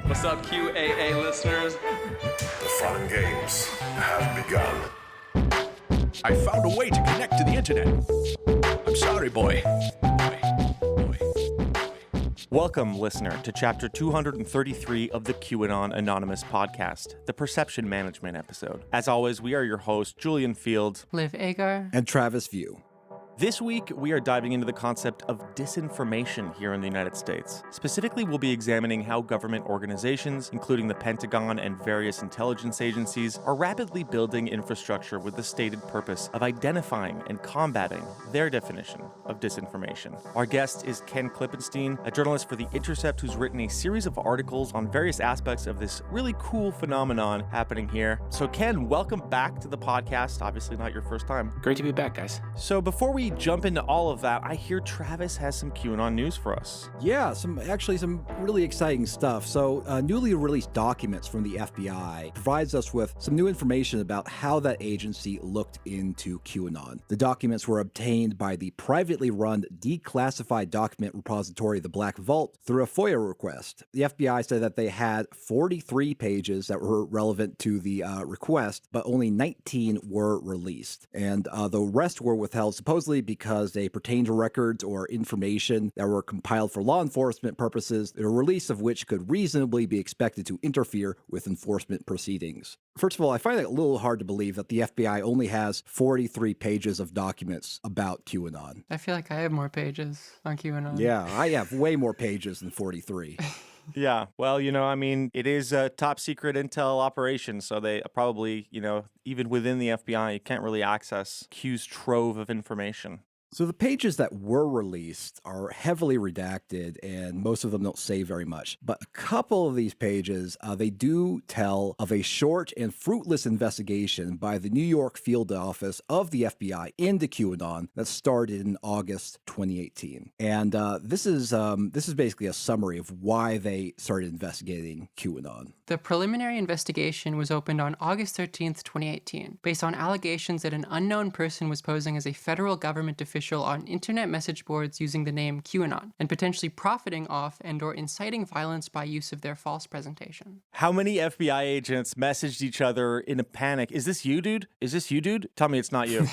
What's up, QAA listeners? The fun games have begun. I found a way to connect to the internet. I'm sorry, boy. Welcome, listener, to Chapter 233 of the QAnon Anonymous podcast, the Perception Management episode. As always, we are your hosts, Julian Field, Liv Agar, and Travis View. This week, we are diving into the concept of disinformation here in the United States. Specifically, we'll be examining how government organizations, including the Pentagon and various intelligence agencies, are rapidly building infrastructure with the stated purpose of identifying and combating their definition of disinformation. Our guest is Ken Klippenstein, a journalist for the Intercept who's written a series of articles on various aspects of this really cool phenomenon happening here. So Ken, welcome back to the podcast. Obviously not your first time. Great to be back, guys. So before we jump into all of that, I hear Travis has some QAnon news for us. Yeah, some really exciting stuff. So newly released documents from the FBI provides us with some new information about how that agency looked into QAnon. The documents were obtained by the privately run declassified document repository, the Black Vault, through a FOIA request. The FBI said that they had 43 pages that were relevant to the request, but only 19 were released. And the rest were withheld supposedly because they pertain to records or information that were compiled for law enforcement purposes, the release of which could reasonably be expected to interfere with enforcement proceedings. First of all, I find it a little hard to believe that the FBI only has 43 pages of documents about QAnon. I feel like I have more pages on QAnon. Yeah, I have way more pages than 43. Yeah, well, it is a top secret intel operation, so they probably, even within the FBI, you can't really access Q's trove of information. So the pages that were released are heavily redacted, and most of them don't say very much. But a couple of these pages, they do tell of a short and fruitless investigation by the New York field office of the FBI into QAnon that started in August 2018. And this is basically a summary of why they started investigating QAnon. The preliminary investigation was opened on August 13th, 2018, based on allegations that an unknown person was posing as a federal government official on internet message boards using the name QAnon, and potentially profiting off and or inciting violence by use of their false presentation. How many FBI agents messaged each other in a panic? Is this you, dude? Is this you, dude? Tell me it's not you.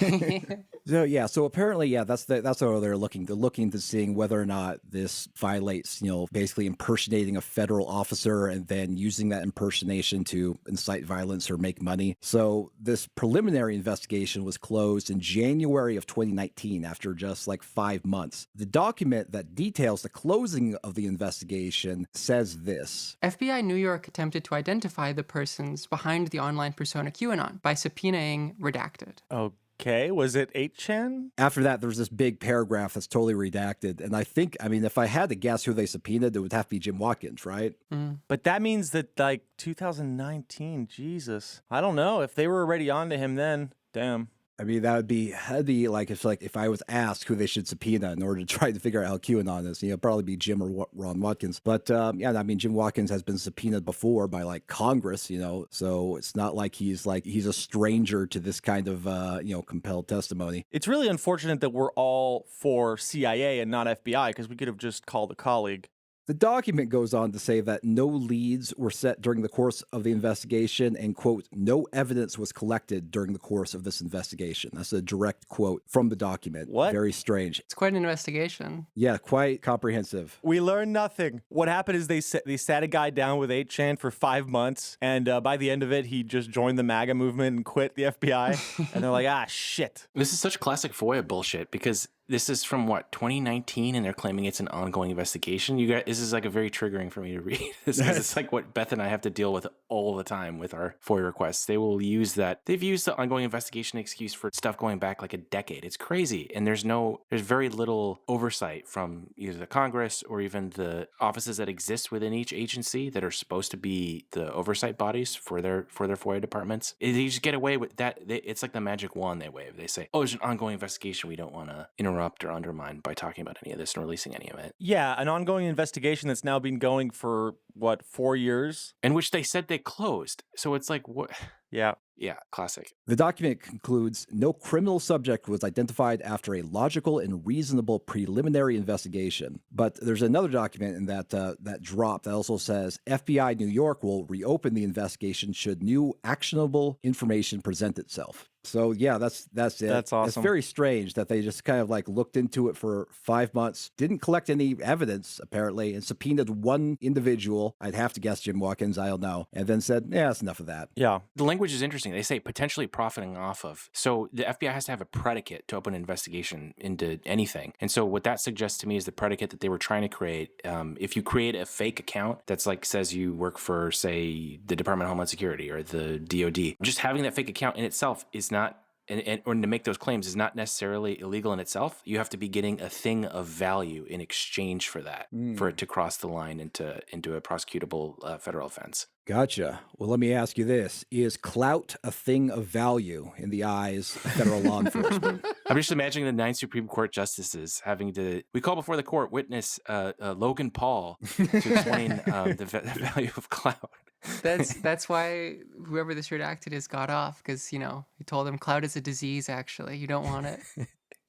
So apparently, that's what they're looking. They're looking to seeing whether or not this violates, basically impersonating a federal officer and then using that impersonation to incite violence or make money. So this preliminary investigation was closed in January of 2019 after just 5 months. The document that details the closing of the investigation says this. FBI New York attempted to identify the persons behind the online persona QAnon by subpoenaing redacted. Okay, was it 8chan? After that, there's this big paragraph that's totally redacted. And I think, if I had to guess who they subpoenaed, it would have to be Jim Watkins, right? Mm. But that means that, 2019, Jesus. I don't know. If they were already on to him then, damn. That'd be if I was asked who they should subpoena in order to try to figure out how QAnon is, probably be Jim or Ron Watkins. But Jim Watkins has been subpoenaed before by Congress, so it's not like he's a stranger to this kind of compelled testimony. It's really unfortunate that we're all for CIA and not FBI, because we could have just called a colleague. The document goes on to say that no leads were set during the course of the investigation and, quote, no evidence was collected during the course of this investigation. That's a direct quote from the document. What? Very strange. It's quite an investigation. Yeah, quite comprehensive. We learned nothing. What happened is they sat a guy down with 8chan for 5 months, and by the end of it, he just joined the MAGA movement and quit the FBI. And they're like, shit. This is such classic FOIA bullshit because this is from 2019, and they're claiming it's an ongoing investigation. You guys, this is very very triggering for me to read. It's what Beth and I have to deal with all the time with our FOIA requests. They will use that. They've used the ongoing investigation excuse for stuff going back a decade. It's crazy. And there's very little oversight from either the Congress or even the offices that exist within each agency that are supposed to be the oversight bodies for their FOIA departments. They just get away with that. It's like the magic wand they wave. They say, there's an ongoing investigation. We don't want to interrupt or undermine by talking about any of this and releasing any of it. Yeah, an ongoing investigation that's now been going for, 4 years? And which they said they closed. So it's what? Yeah. Yeah, classic. The document concludes, no criminal subject was identified after a logical and reasonable preliminary investigation. But there's another document in that dropped that also says FBI New York will reopen the investigation should new actionable information present itself. So yeah, that's it. That's awesome. It's very strange that they just kind of like looked into it for 5 months, didn't collect any evidence apparently, and subpoenaed one individual. I'd have to guess Jim Watkins, I don't know, and then said, yeah, that's enough of that. Yeah. The language is interesting. They say potentially profiting off of. So the FBI has to have a predicate to open an investigation into anything. And so what that suggests to me is the predicate that they were trying to create. If you create a fake account that's like says you work for, say, the Department of Homeland Security or the DOD, just having that fake account in itself is not, or to make those claims is not necessarily illegal in itself. You have to be getting a thing of value in exchange for that, for it to cross the line into a prosecutable federal offense. Gotcha. Well, let me ask you this. Is clout a thing of value in the eyes of federal law enforcement? I'm just imagining the 9 Supreme Court justices having to, we call before the court witness Logan Paul to explain the value of clout. That's why whoever this redacted is got off, because, he told him clout is a disease, actually. You don't want it.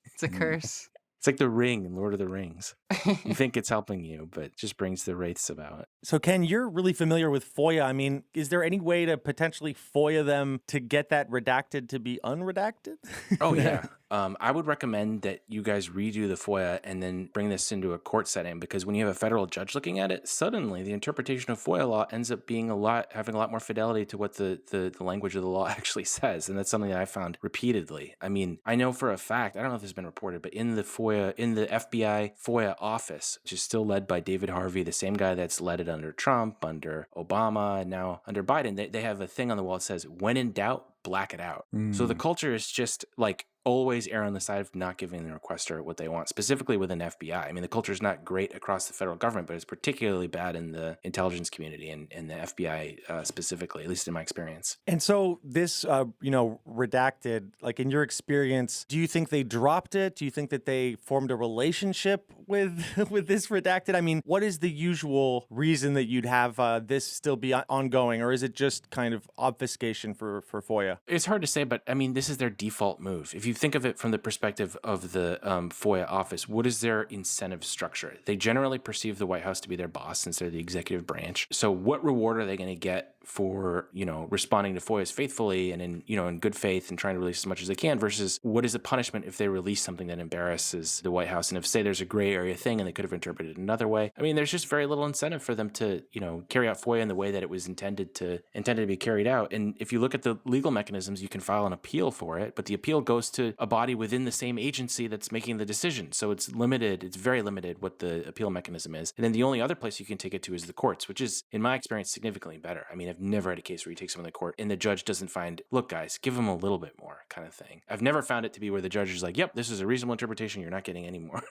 It's a curse. It's like the ring in Lord of the Rings. You think it's helping you, but it just brings the wraiths about. So, Ken, you're really familiar with FOIA. I mean, is there any way to potentially FOIA them to get that redacted to be unredacted? Oh, yeah. I would recommend that you guys redo the FOIA and then bring this into a court setting, because when you have a federal judge looking at it, suddenly the interpretation of FOIA law ends up being having a lot more fidelity to what the language of the law actually says. And that's something that I found repeatedly. I mean, I know for a fact, I don't know if this has been reported, but in the FBI FOIA office, which is still led by David Harvey, the same guy that's led it under Trump, under Obama, and now under Biden, they have a thing on the wall that says, when in doubt, black it out. So the culture is just like, always err on the side of not giving the requester what they want, specifically within FBI. I mean, the culture is not great across the federal government, but it's particularly bad in the intelligence community and the FBI specifically, at least in my experience. And so this, redacted, like in your experience, do you think they dropped it? Do you think that they formed a relationship with this redacted? I mean, what is the usual reason that you'd have this still be ongoing, or is it just kind of obfuscation for FOIA? It's hard to say, but I mean, this is their default move. If you think of it from the perspective of the FOIA office, what is their incentive structure? They generally perceive the White House to be their boss since they're the executive branch. So what reward are they going to get for, responding to FOIAs faithfully and in good faith and trying to release as much as they can, versus what is the punishment if they release something that embarrasses the White House? And if, say, there's a gray area thing and they could have interpreted it another way, I mean, there's just very little incentive for them to, carry out FOIA in the way that it was intended to be carried out. And if you look at the legal mechanisms, you can file an appeal for it, but the appeal goes to a body within the same agency that's making the decision. So it's limited. It's very limited what the appeal mechanism is. And then the only other place you can take it to is the courts, which is, in my experience, significantly better. I mean, I've never had a case where you take someone to court and the judge doesn't find, look, guys, give them a little bit more kind of thing. I've never found it to be where the judge is like, yep, this is a reasonable interpretation. You're not getting any more.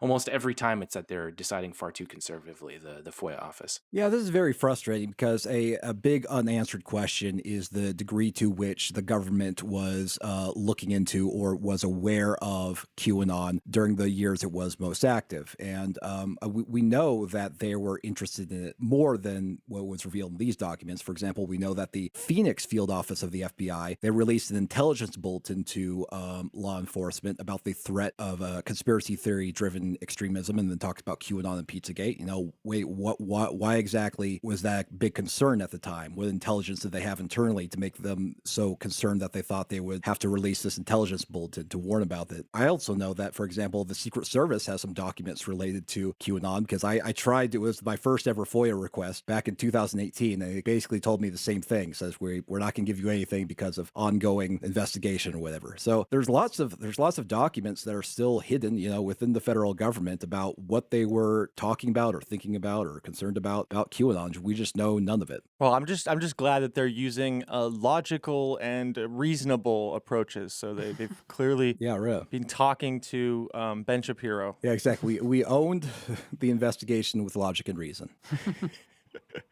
Almost every time it's that they're deciding far too conservatively, the FOIA office. Yeah, this is very frustrating because a big unanswered question is the degree to which the government was looking into or was aware of QAnon during the years it was most active. And we know that they were interested in it more than what was revealed in these documents. For example, we know that the Phoenix field office of the FBI, they released an intelligence bulletin to law enforcement about the threat of conspiracy theory-driven extremism, and then talked about QAnon and Pizzagate. Why exactly was that big concern at the time? What intelligence did they have internally to make them so concerned that they thought they would have to release this intelligence bulletin to warn about it? I also know that, for example, the Secret Service has some documents related to QAnon, because I tried, it was my first ever FOIA request back in 2018, and they basically told me the same thing. It says we're not going to give you anything because of ongoing investigation or whatever. So there's lots of documents that are still hidden, within the federal government about what they were talking about or thinking about or concerned about QAnon. We just know none of it. Well, I'm just glad that they're using logical and reasonable approaches. So they've clearly been talking to Ben Shapiro. Yeah, exactly. We owned the investigation with logic and reason.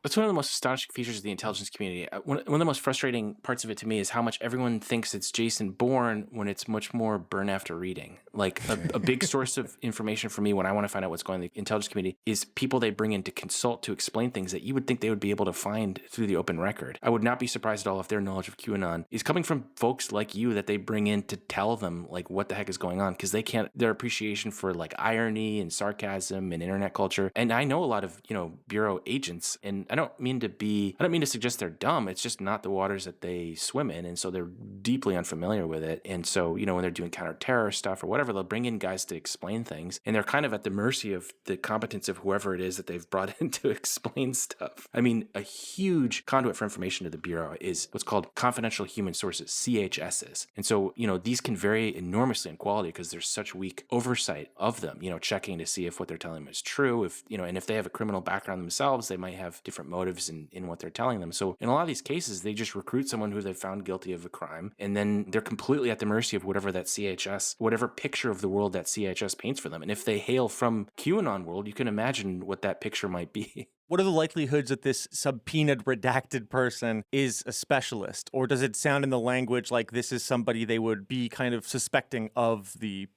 That's one of the most astonishing features of the intelligence community. One of the most frustrating parts of it to me is how much everyone thinks it's Jason Bourne when it's much more burn after reading. Like a big source of information for me when I want to find out what's going on in the intelligence community is people they bring in to consult, to explain things that you would think they would be able to find through the open record. I would not be surprised at all if their knowledge of QAnon is coming from folks like you that they bring in to tell them like what the heck is going on, because their appreciation for like irony and sarcasm and internet culture. And I know a lot of, Bureau agents, and I don't mean to suggest they're dumb. It's just not the waters that they swim in. And so they're deeply unfamiliar with it. And so, when they're doing counterterror stuff or whatever, they'll bring in guys to explain things. And they're kind of at the mercy of the competence of whoever it is that they've brought in to explain stuff. I mean, a huge conduit for information to the Bureau is what's called confidential human sources, CHSs. And so, these can vary enormously in quality because there's such weak oversight of them, checking to see if what they're telling them is true. If, and if they have a criminal background themselves, they might have different motives in what they're telling them. So in a lot of these cases, they just recruit someone who they've found guilty of a crime, and then they're completely at the mercy of whatever picture of the world that CHS paints for them. And if they hail from QAnon world, you can imagine what that picture might be. What are the likelihoods that this subpoenaed, redacted person is a specialist? Or does it sound in the language like this is somebody they would be kind of suspecting of the,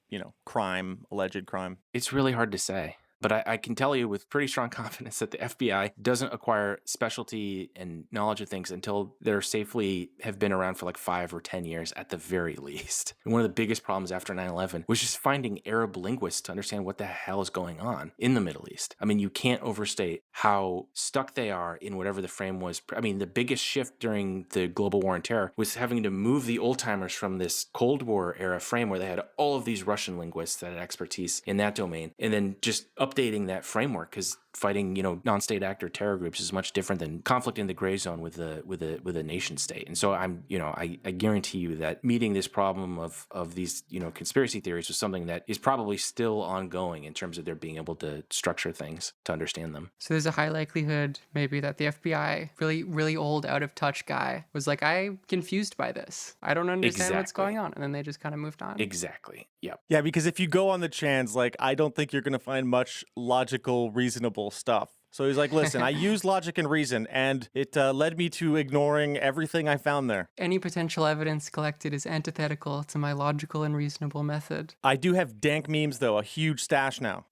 alleged crime? It's really hard to say. But I can tell you with pretty strong confidence that the FBI doesn't acquire specialty and knowledge of things until they're safely have been around for like 5 or 10 years at the very least. And one of the biggest problems after 9/11 was just finding Arab linguists to understand what the hell is going on in the Middle East. I mean, you can't overstate how stuck they are in whatever the frame was. I mean, the biggest shift during the global war on terror was having to move the old timers from this Cold War era frame where they had all of these Russian linguists that had expertise in that domain, and then just updating that framework, because fighting, non-state actor terror groups is much different than conflict in the gray zone with a nation state. And so I guarantee you that meeting this problem of these, conspiracy theories was something that is probably still ongoing in terms of their being able to structure things to understand them. So there's a high likelihood maybe that the FBI, really, really old, out of touch guy was like, I'm confused by this. I don't understand what's going on. And then they just kind of moved on. Exactly. Yep. Yeah, because if you go on the chans, like, I don't think you're going to find much logical, reasonable stuff. So he's like, listen, I used logic and reason, and it led me to ignoring everything I found there. Any potential evidence collected is antithetical to my logical and reasonable method. I do have dank memes, though, a huge stash now.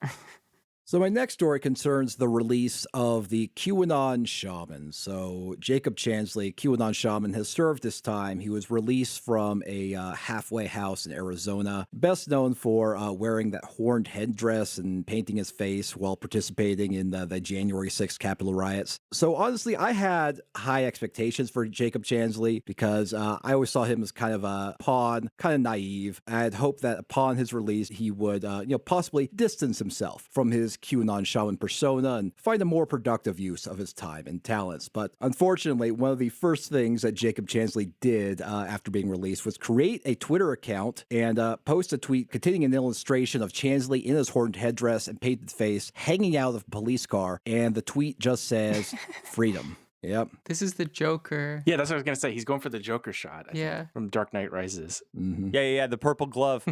So my next story concerns the release of the QAnon shaman. So Jacob Chansley, QAnon shaman, has served his time. He was released from a halfway house in Arizona, best known for wearing that horned headdress and painting his face while participating in the January 6th Capitol riots. So honestly, I had high expectations for Jacob Chansley because I always saw him as kind of a pawn, kind of naive. I had hoped that upon his release, he would, possibly distance himself from his QAnon shaman persona and find a more productive use of his time and talents. But unfortunately, one of the first things that Jacob Chansley did after being released was create a Twitter account and post a tweet containing an illustration of Chansley in his horned headdress and painted face hanging out of a police car. And the tweet just says, freedom. Yep. This is the Joker. Yeah, that's what I was going to say. He's going for the Joker shot, I think, from Dark Knight Rises. Mm-hmm. Yeah, the purple glove.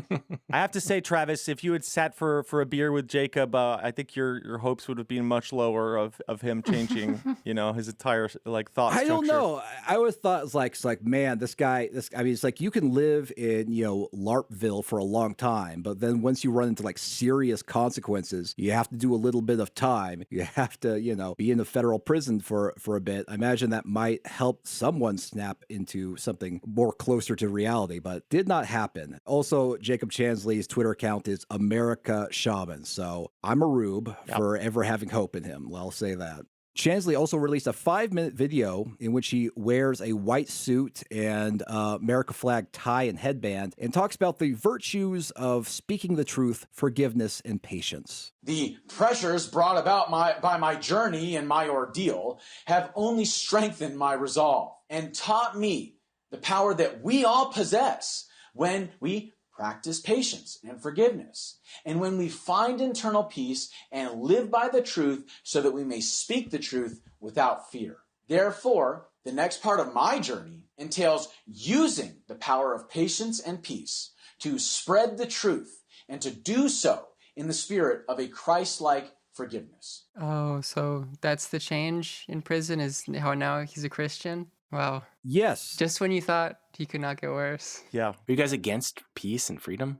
I have to say, Travis, if you had sat for a beer with Jacob, I think your hopes would have been much lower of him changing, his entire thought structure. I don't know. I always thought it's like, man, this guy, it's like you can live in, LARPville for a long time, but then once you run into serious consequences, you have to do a little bit of time. You have to, be in a federal prison for a bit. I imagine that might help someone snap into something more closer to reality, but did not happen. Also, Jacob Chansley's Twitter account is America Shaman, so I'm a rube for ever having hope in him. I'll say that. Chansley also released a 5-minute video in which he wears a white suit and America flag tie and headband and talks about the virtues of speaking the truth, forgiveness, and patience. The pressures brought about by my journey and my ordeal have only strengthened my resolve and taught me the power that we all possess when we practice patience and forgiveness, and when we find internal peace and live by the truth so that we may speak the truth without fear. Therefore, the next part of my journey entails using the power of patience and peace to spread the truth and to do so in the spirit of a Christ-like forgiveness. Oh, so that's the change in prison, is how now he's a Christian? Wow. Yes. Just when you thought he could not get worse. Yeah. Are you guys against peace and freedom?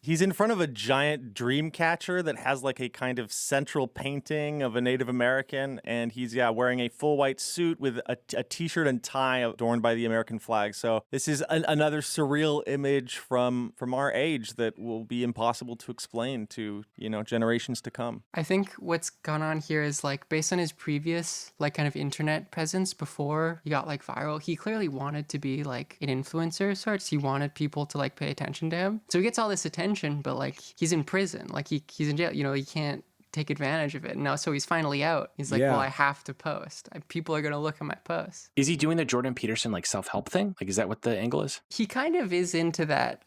He's in front of a giant dream catcher that has like a kind of central painting of a Native American, and he's wearing a full white suit with a t-shirt and tie adorned by the American flag. So this is another surreal image from our age that will be impossible to explain to, generations to come. I think what's gone on here is like based on his previous like kind of internet presence before he got like viral, he clearly wanted to be like an influencer of sorts. He wanted people to like pay attention to him. So he gets all this attention, but like he's in prison, like he's in jail, he can't take advantage of it. And now, so he's finally out. He's like, well, I have to post. People are going to look at my posts. Is he doing the Jordan Peterson like self-help thing? Like, is that what the angle is? He kind of is into that.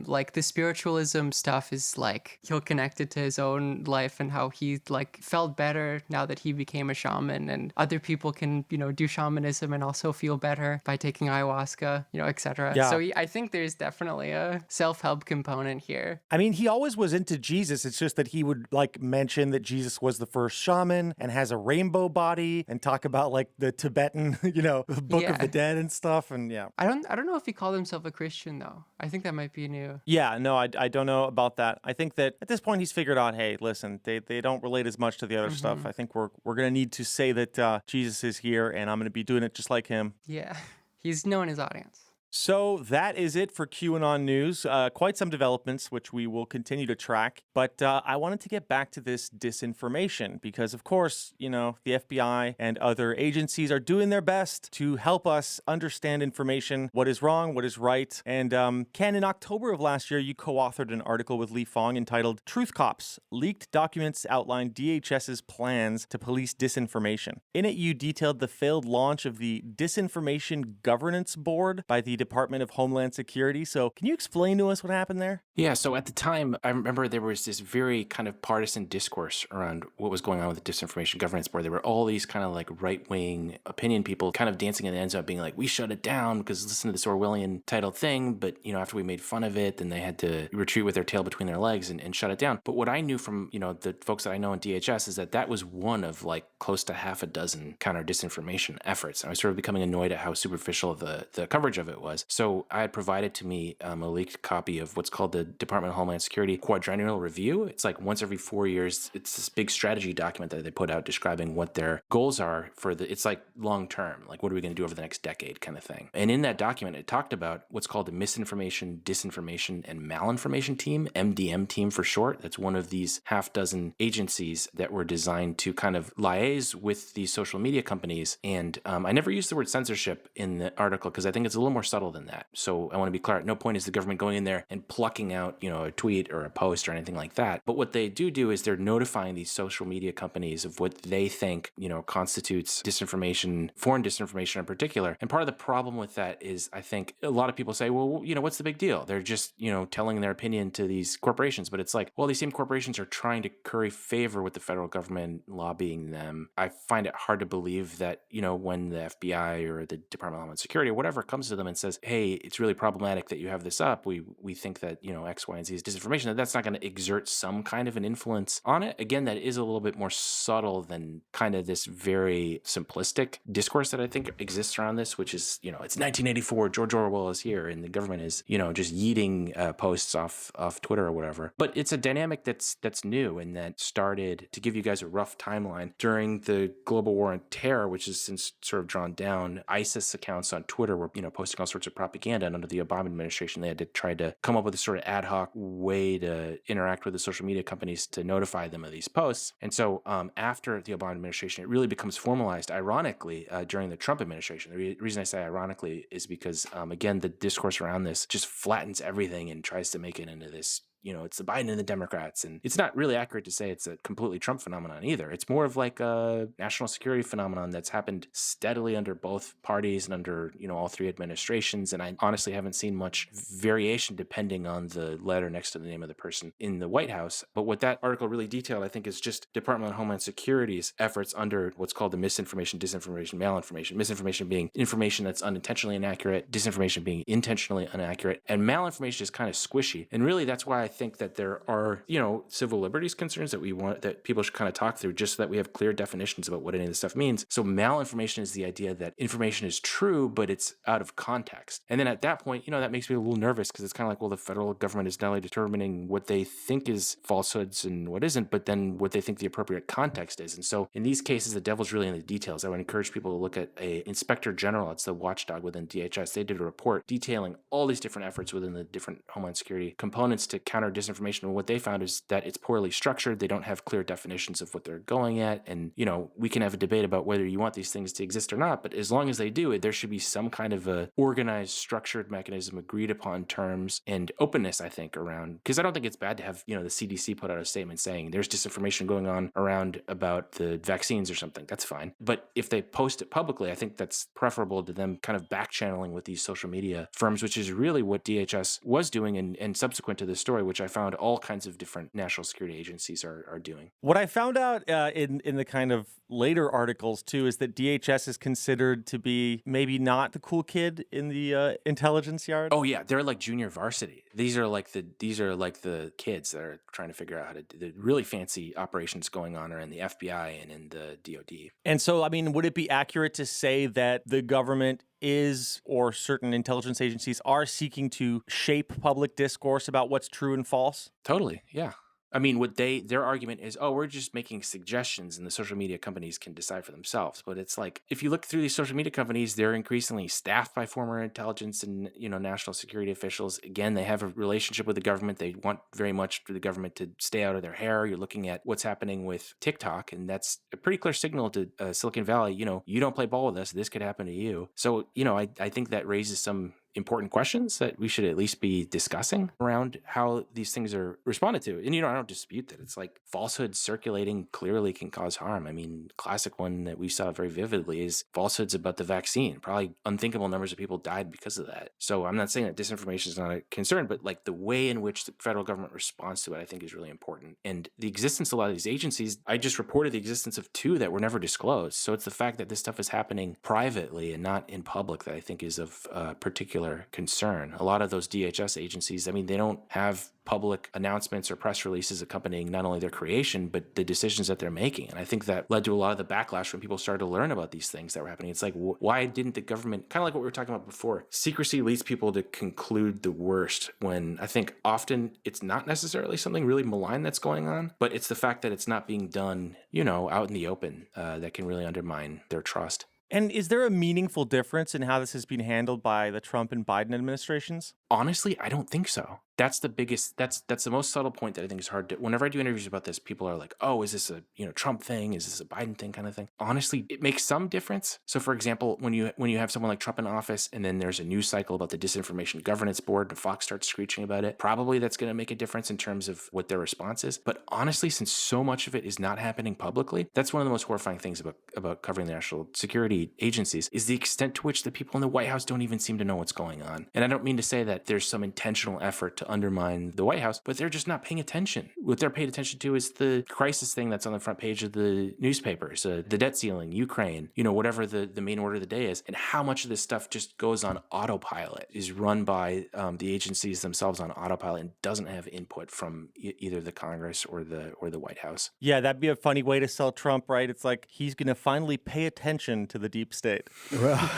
Like the spiritualism stuff is like he'll connect it to his own life and how he like felt better now that he became a shaman, and other people can, do shamanism and also feel better by taking ayahuasca, etc. Yeah. So I think there's definitely a self-help component here. I mean, he always was into Jesus. It's just that he would like mention that Jesus was the first shaman and has a rainbow body and talk about like the Tibetan, Book of the Dead and stuff. And I don't know if he called himself a Christian though. I think that might be new. Yeah, no, I don't know about that. I think that at this point he's figured out, hey, listen, they don't relate as much to the other stuff. I think we're going to need to say that Jesus is here, and I'm going to be doing it just like him. Yeah, he's knowing his audience. So that is it for QAnon news. Quite some developments, which we will continue to track. But I wanted to get back to this disinformation because, of course, the FBI and other agencies are doing their best to help us understand information, what is wrong, what is right. And Ken, in October of last year, you co-authored an article with Lee Fong entitled "Truth Cops: Leaked Documents Outline DHS's Plans to Police Disinformation." In it, you detailed the failed launch of the Disinformation Governance Board by the Department of Homeland Security. So can you explain to us what happened there? Yeah, so at the time, I remember there was this very kind of partisan discourse around what was going on with the Disinformation Governance Board. There were all these kind of like right-wing opinion people kind of dancing in the end zone, being like, we shut it down because listen to this Orwellian titled thing. But, after we made fun of it, then they had to retreat with their tail between their legs and shut it down. But what I knew from, the folks that I know in DHS is that was one of like close to half a dozen counter disinformation efforts. And I was sort of becoming annoyed at how superficial the coverage of it was. So I had provided to me a leaked copy of what's called the Department of Homeland Security Quadrennial Review. It's like once every 4 years. It's this big strategy document that they put out describing what their goals are it's like long term, like what are we going to do over the next decade kind of thing. And in that document, it talked about what's called the Misinformation, Disinformation, and Malinformation Team, MDM team for short. That's one of these half dozen agencies that were designed to kind of liaise with these social media companies. And I never used the word censorship in the article because I think it's a little more subtle than that. So I want to be clear, at no point is the government going in there and plucking out, a tweet or a post or anything like that. But what they do is they're notifying these social media companies of what they think, constitutes disinformation, foreign disinformation in particular. And part of the problem with that is I think a lot of people say, well, what's the big deal? They're just, telling their opinion to these corporations. But it's like, well, these same corporations are trying to curry favor with the federal government, lobbying them. I find it hard to believe that, when the FBI or the Department of Homeland Security or whatever comes to them and says, hey, it's really problematic that you have this up. We think that, X, Y, and Z is disinformation, that's not going to exert some kind of an influence on it. Again, that is a little bit more subtle than kind of this very simplistic discourse that I think exists around this, which is, it's 1984, George Orwell is here, and the government is, just yeeting posts off Twitter or whatever. But it's a dynamic that's new and that started, to give you guys a rough timeline, during the global war on terror, which has since sort of drawn down. ISIS accounts on Twitter were, posting all sorts of propaganda, and under the Obama administration, they had to try to come up with a sort of ad hoc way to interact with the social media companies to notify them of these posts. And so after the Obama administration, it really becomes formalized, ironically, during the Trump administration. The reason I say ironically is because, again, the discourse around this just flattens everything and tries to make it into this, it's the Biden and the Democrats. And it's not really accurate to say it's a completely Trump phenomenon either. It's more of like a national security phenomenon that's happened steadily under both parties and under, all three administrations. And I honestly haven't seen much variation depending on the letter next to the name of the person in the White House. But what that article really detailed, I think, is just Department of Homeland Security's efforts under what's called the misinformation, disinformation, malinformation. Misinformation being information that's unintentionally inaccurate, disinformation being intentionally inaccurate, and malinformation is kind of squishy. And really, that's why I think that there are, civil liberties concerns that people should kind of talk through just so that we have clear definitions about what any of this stuff means. So malinformation is the idea that information is true, but it's out of context. And then at that point, that makes me a little nervous because it's kind of like, well, the federal government is not only determining what they think is falsehoods and what isn't, but then what they think the appropriate context is. And so in these cases, the devil's really in the details. I would encourage people to look at a Inspector General. It's the watchdog within DHS. They did a report detailing all these different efforts within the different Homeland Security components to counter disinformation. And what they found is that it's poorly structured. They don't have clear definitions of what they're going at. And, we can have a debate about whether you want these things to exist or not. But as long as they do, there should be some kind of a organized, structured mechanism, agreed upon terms, and openness, I think, around. Because I don't think it's bad to have, the CDC put out a statement saying there's disinformation going on around about the vaccines or something. That's fine. But if they post it publicly, I think that's preferable to them kind of back channeling with these social media firms, which is really what DHS was doing and subsequent to this story, which I found all kinds of different national security agencies are doing. What I found out in the kind of later articles too is that DHS is considered to be maybe not the cool kid in the intelligence yard. Oh yeah, they're like junior varsity. These are like the kids that are trying to figure out how to do the really fancy operations going on are in the FBI and in the DoD. And so, I mean, would it be accurate to say that the government is, or certain intelligence agencies are seeking to shape public discourse about what's true and false? Totally, yeah. I mean, their argument is, we're just making suggestions and the social media companies can decide for themselves. But it's like, if you look through these social media companies, they're increasingly staffed by former intelligence and, national security officials. Again, they have a relationship with the government. They want very much for the government to stay out of their hair. You're looking at what's happening with TikTok, and that's a pretty clear signal to Silicon Valley, you don't play ball with us. This could happen to you. So, I think that raises some important questions that we should at least be discussing around how these things are responded to. And, I don't dispute that. It's like falsehoods circulating clearly can cause harm. I mean, classic one that we saw very vividly is falsehoods about the vaccine. Probably unthinkable numbers of people died because of that. So I'm not saying that disinformation is not a concern, but like the way in which the federal government responds to it, I think is really important. And the existence of a lot of these agencies, I just reported the existence of 2 that were never disclosed. So it's the fact that this stuff is happening privately and not in public that I think is of particular concern. A lot of those DHS agencies, I mean, they don't have public announcements or press releases accompanying not only their creation, but the decisions that they're making. And I think that led to a lot of the backlash when people started to learn about these things that were happening. It's like, why didn't the government, kind of like what we were talking about before, secrecy leads people to conclude the worst when I think often it's not necessarily something really malign that's going on, but it's the fact that it's not being done, out in the open that can really undermine their trust. And is there a meaningful difference in how this has been handled by the Trump and Biden administrations? Honestly, I don't think so. That's the biggest, that's the most subtle point that I think is hard to, whenever I do interviews about this, people are like, oh, is this a, Trump thing? Is this a Biden thing kind of thing? Honestly, it makes some difference. So for example, when you have someone like Trump in office and then there's a news cycle about the Disinformation Governance Board and Fox starts screeching about it, probably that's going to make a difference in terms of what their response is. But honestly, since so much of it is not happening publicly, that's one of the most horrifying things about covering the national security agencies is the extent to which the people in the White House don't even seem to know what's going on. And I don't mean to say that there's some intentional effort to undermine the White House, but they're just not paying attention. What they're paying attention to is the crisis thing that's on the front page of the newspapers, the debt ceiling, Ukraine, whatever the main order of the day is, and how much of this stuff just goes on autopilot, is run by the agencies themselves on autopilot and doesn't have input from either the Congress or the White House. Yeah, that'd be a funny way to sell Trump, right? It's like he's going to finally pay attention to the deep state. Well,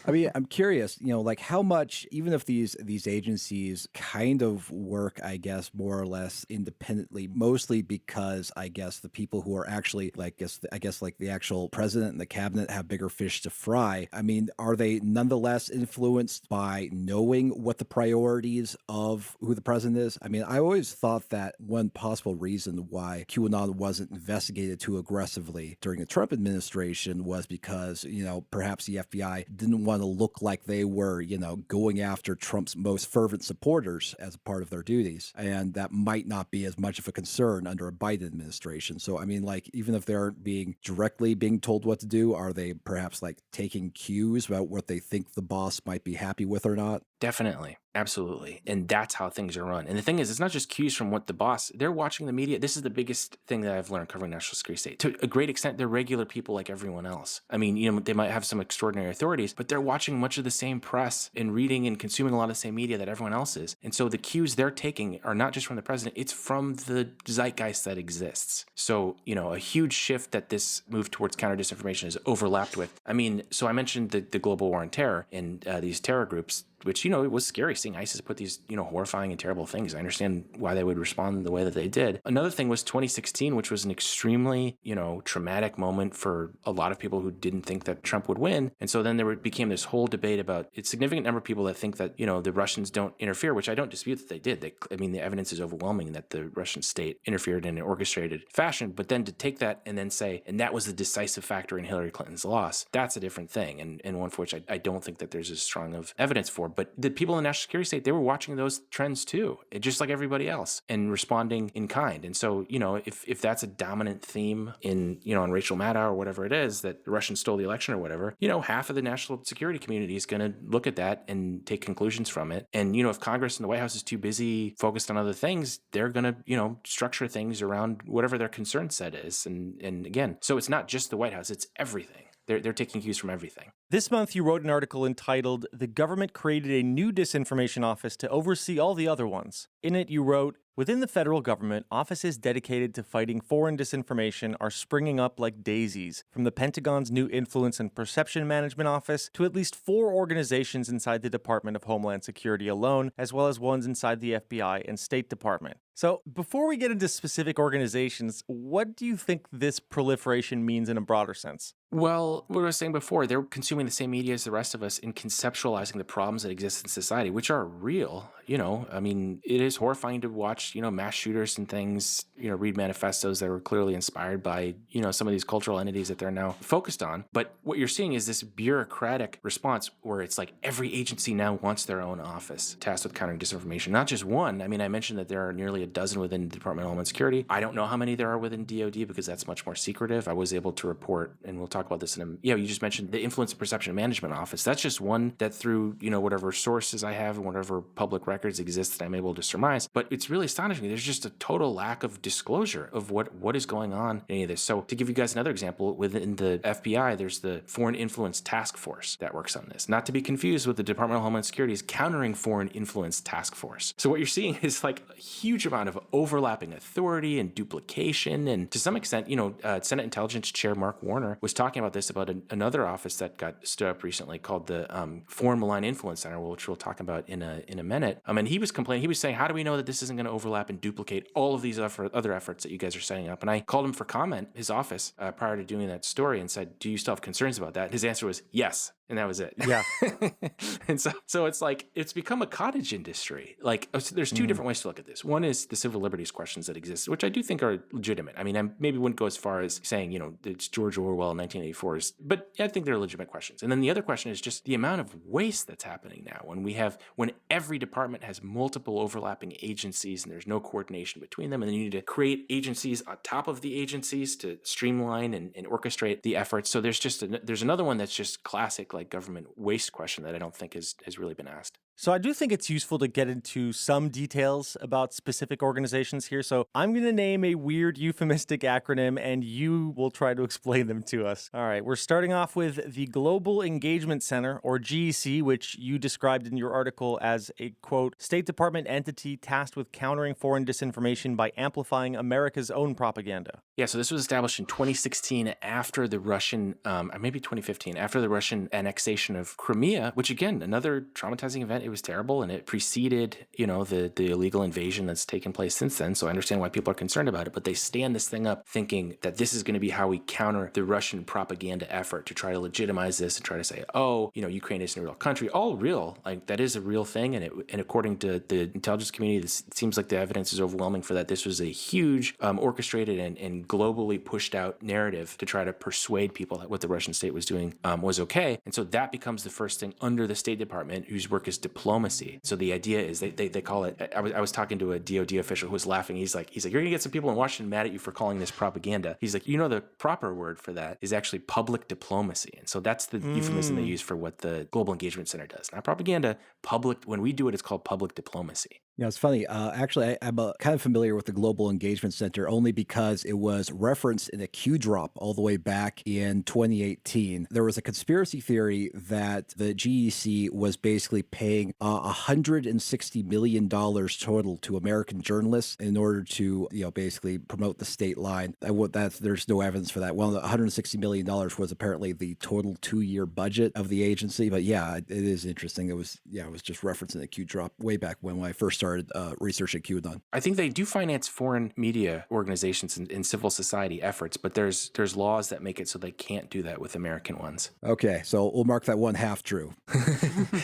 I mean, I'm curious, like how much, even if these agencies kind of work, I guess, more or less independently, mostly because I guess the people who are actually like the actual president and the cabinet have bigger fish to fry. I mean, are they nonetheless influenced by knowing what the priorities of who the president is? I mean, I always thought that one possible reason why QAnon wasn't investigated too aggressively during the Trump administration was because, perhaps the FBI didn't want to look like they were, going after Trump's most fervent supporters as part of their duties. And that might not be as much of a concern under a Biden administration. So, I mean, like, even if they aren't directly being told what to do, are they perhaps like taking cues about what they think the boss might be happy with or not? Definitely. Absolutely. And that's how things are run. And the thing is, it's not just cues from what the boss, they're watching the media. This is the biggest thing that I've learned covering national security state. To a great extent, they're regular people like everyone else. I mean, they might have some extraordinary authorities, but they're watching much of the same press and reading and consuming a lot of the same media that everyone else is. And so the cues they're taking are not just from the president, it's from the zeitgeist that exists. So, a huge shift that this move towards counter disinformation is overlapped with. I mean, so I mentioned the global war on terror and these terror groups, which, it was scary seeing ISIS put these, horrifying and terrible things. I understand why they would respond the way that they did. Another thing was 2016, which was an extremely, traumatic moment for a lot of people who didn't think that Trump would win. And so then became this whole debate about a significant number of people that think that, the Russians don't interfere, which I don't dispute that they did. The evidence is overwhelming that the Russian state interfered in an orchestrated fashion. But then to take that and then say, and that was the decisive factor in Hillary Clinton's loss, that's a different thing. And one for which I don't think that there's as strong of evidence for. But the people in the national security state, they were watching those trends too, just like everybody else, and responding in kind. And so, if that's a dominant theme in, on Rachel Maddow or whatever it is, that the Russians stole the election or whatever, half of the national security community is going to look at that and take conclusions from it. And, if Congress and the White House is too busy focused on other things, they're going to, structure things around whatever their concern set is. And again, so it's not just the White House, it's everything. They're taking cues from everything. This month, you wrote an article entitled, "The Government Created a New Disinformation Office to Oversee All the Other Ones." In it, you wrote, "Within the federal government, offices dedicated to fighting foreign disinformation are springing up like daisies, from the Pentagon's new Influence and Perception Management Office to at least 4 organizations inside the Department of Homeland Security alone, as well as ones inside the FBI and State Department." So, before we get into specific organizations, what do you think this proliferation means in a broader sense? Well, what I was saying before, they're consuming the same media as the rest of us in conceptualizing the problems that exist in society, which are real. It is horrifying to watch, mass shooters and things, read manifestos that were clearly inspired by, some of these cultural entities that they're now focused on. But what you're seeing is this bureaucratic response where it's like every agency now wants their own office tasked with countering disinformation. Not just one. I mean, I mentioned that there are nearly a dozen within the Department of Homeland Security. I don't know how many there are within DOD because that's much more secretive. I was able to report, and we'll talk about this you just mentioned the Influence and Perception Management Office. That's just one that through, whatever sources I have and whatever public records exist that I'm able to surmise. But it's really astonishing. There's just a total lack of disclosure of what is going on in any of this. So to give you guys another example, within the FBI, there's the Foreign Influence Task Force that works on this. Not to be confused with the Department of Homeland Security's Countering Foreign Influence Task Force. So what you're seeing is like a huge amount of overlapping authority and duplication. And to some extent, Senate Intelligence Chair Mark Warner was talking about this about another office that got stood up recently called the Foreign Malign Influence Center, which we'll talk about in a minute. And he was complaining. He was saying, how do we know that this isn't going to overlap and duplicate all of these other efforts that you guys are setting up? And I called him for comment, his office, prior to doing that story and said, do you still have concerns about that? His answer was yes. And that was it. Yeah. And so it's like, it's become a cottage industry. Like, so there's two different ways to look at this. One is the civil liberties questions that exist, which I do think are legitimate. I mean, I maybe wouldn't go as far as saying, it's George Orwell in 1984, but I think they're legitimate questions. And then the other question is just the amount of waste that's happening now when every department has multiple overlapping agencies and there's no coordination between them. And then you need to create agencies on top of the agencies to streamline and orchestrate the efforts. So there's another one that's just classic, like government waste question that I don't think has really been asked. So I do think it's useful to get into some details about specific organizations here. So I'm going to name a weird euphemistic acronym and you will try to explain them to us. All right, we're starting off with the Global Engagement Center, or GEC, which you described in your article as a, quote, State Department entity tasked with countering foreign disinformation by amplifying America's own propaganda. Yeah, so this was established in 2016 after the Russian, maybe 2015, after the Russian annexation of Crimea, which again, another traumatizing event. It was terrible, and it preceded, the illegal invasion that's taken place since then. So I understand why people are concerned about it, but they stand this thing up thinking that this is going to be how we counter the Russian propaganda effort to try to legitimize this and try to say, Ukraine isn't a real country. All real, like that is a real thing, and according to the intelligence community, it seems like the evidence is overwhelming for that. This was a huge orchestrated and globally pushed out narrative to try to persuade people that what the Russian state was doing was okay. And so that becomes the first thing under the State Department, whose work is diplomacy. So the idea is they call it, I was talking to a DOD official who was laughing. He's like, you're going to get some people in Washington mad at you for calling this propaganda. He's like, the proper word for that is actually public diplomacy. And so that's the euphemism they use for what the Global Engagement Center does. Not propaganda, when we do it, it's called public diplomacy. Yeah, it's funny. Actually, I'm kind of familiar with the Global Engagement Center only because it was referenced in a Q drop all the way back in 2018. There was a conspiracy theory that the GEC was basically paying $160 million total to American journalists in order to, basically promote the state line. There's no evidence for that. Well, the $160 million was apparently the total 2-year budget of the agency. But yeah, it is interesting. It was just referencing the Q drop way back when I first started researching QAnon. I think they do finance foreign media organizations and civil society efforts, but there's laws that make it so they can't do that with American ones. Okay, so we'll mark that one half true.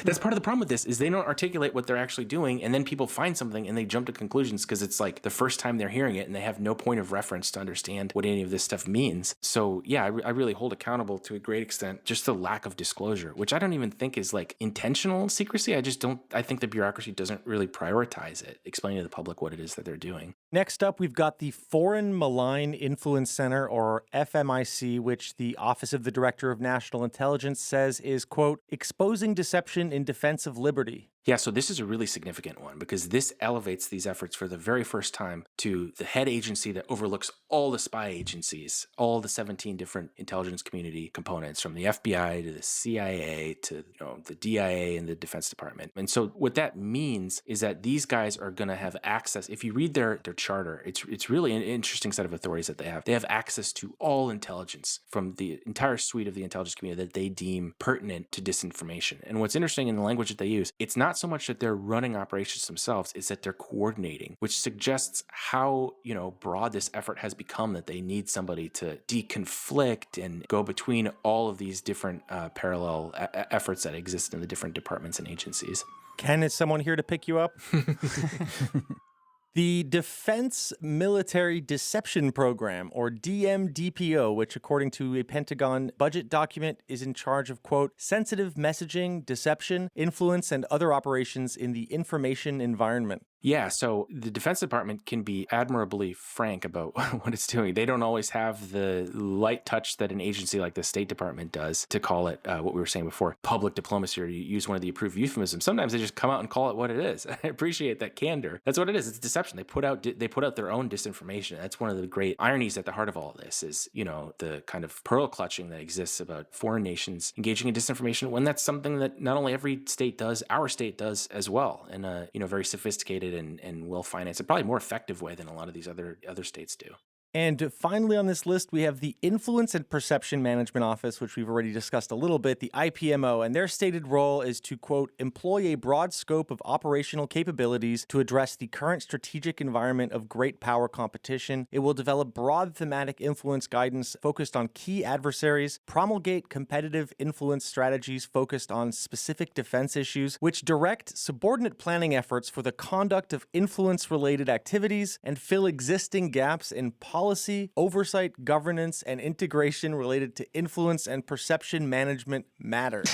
That's part of the problem with this is they don't articulate what they're actually doing, and then people find something and they jump to conclusions because it's like the first time they're hearing it and they have no point of reference to understand what any of this stuff means. So yeah, I really hold accountable to a great extent just the lack of disclosure, which I don't even think is like intentional secrecy. I think the bureaucracy doesn't really prioritize it, explaining to the public what it is that they're doing. Next up, we've got the Foreign Malign Influence Center, or FMIC, which the Office of the Director of National Intelligence says is, quote, exposing deception in defense of liberty. Yeah, so this is a really significant one because this elevates these efforts for the very first time to the head agency that overlooks all the spy agencies, all the 17 different intelligence community components, from the FBI to the CIA to the DIA and the Defense Department. And so what that means is that these guys are going to have access. If you read their charter, it's really an interesting set of authorities that they have. They have access to all intelligence from the entire suite of the intelligence community that they deem pertinent to disinformation. And what's interesting in the language that they use, it's not so much that they're running operations themselves, it's that they're coordinating, which suggests how, broad this effort has become, that they need somebody to deconflict and go between all of these different parallel efforts that exist in the different departments and agencies. Ken, is someone here to pick you up? The Defense Military Deception Program, or DMDPO, which according to a Pentagon budget document is in charge of, quote, sensitive messaging, deception, influence, and other operations in the information environment. Yeah, so the Defense Department can be admirably frank about what it's doing. They don't always have the light touch that an agency like the State Department does to call it, what we were saying before, public diplomacy, or to use one of the approved euphemisms. Sometimes they just come out and call it what it is. I appreciate that candor. That's what it is. It's deception. They put out their own disinformation. That's one of the great ironies at the heart of all of this is, the kind of pearl clutching that exists about foreign nations engaging in disinformation, when that's something that not only every state does, our state does as well, in a very sophisticated and well-financed, and probably more effective way than a lot of these other states do. And finally on this list, we have the Influence and Perception Management Office, which we've already discussed a little bit, the IPMO, and their stated role is to, quote, employ a broad scope of operational capabilities to address the current strategic environment of great power competition. It will develop broad thematic influence guidance focused on key adversaries, promulgate competitive influence strategies focused on specific defense issues, which direct subordinate planning efforts for the conduct of influence-related activities, and fill existing gaps in policy, oversight, governance, and integration related to influence and perception management matters.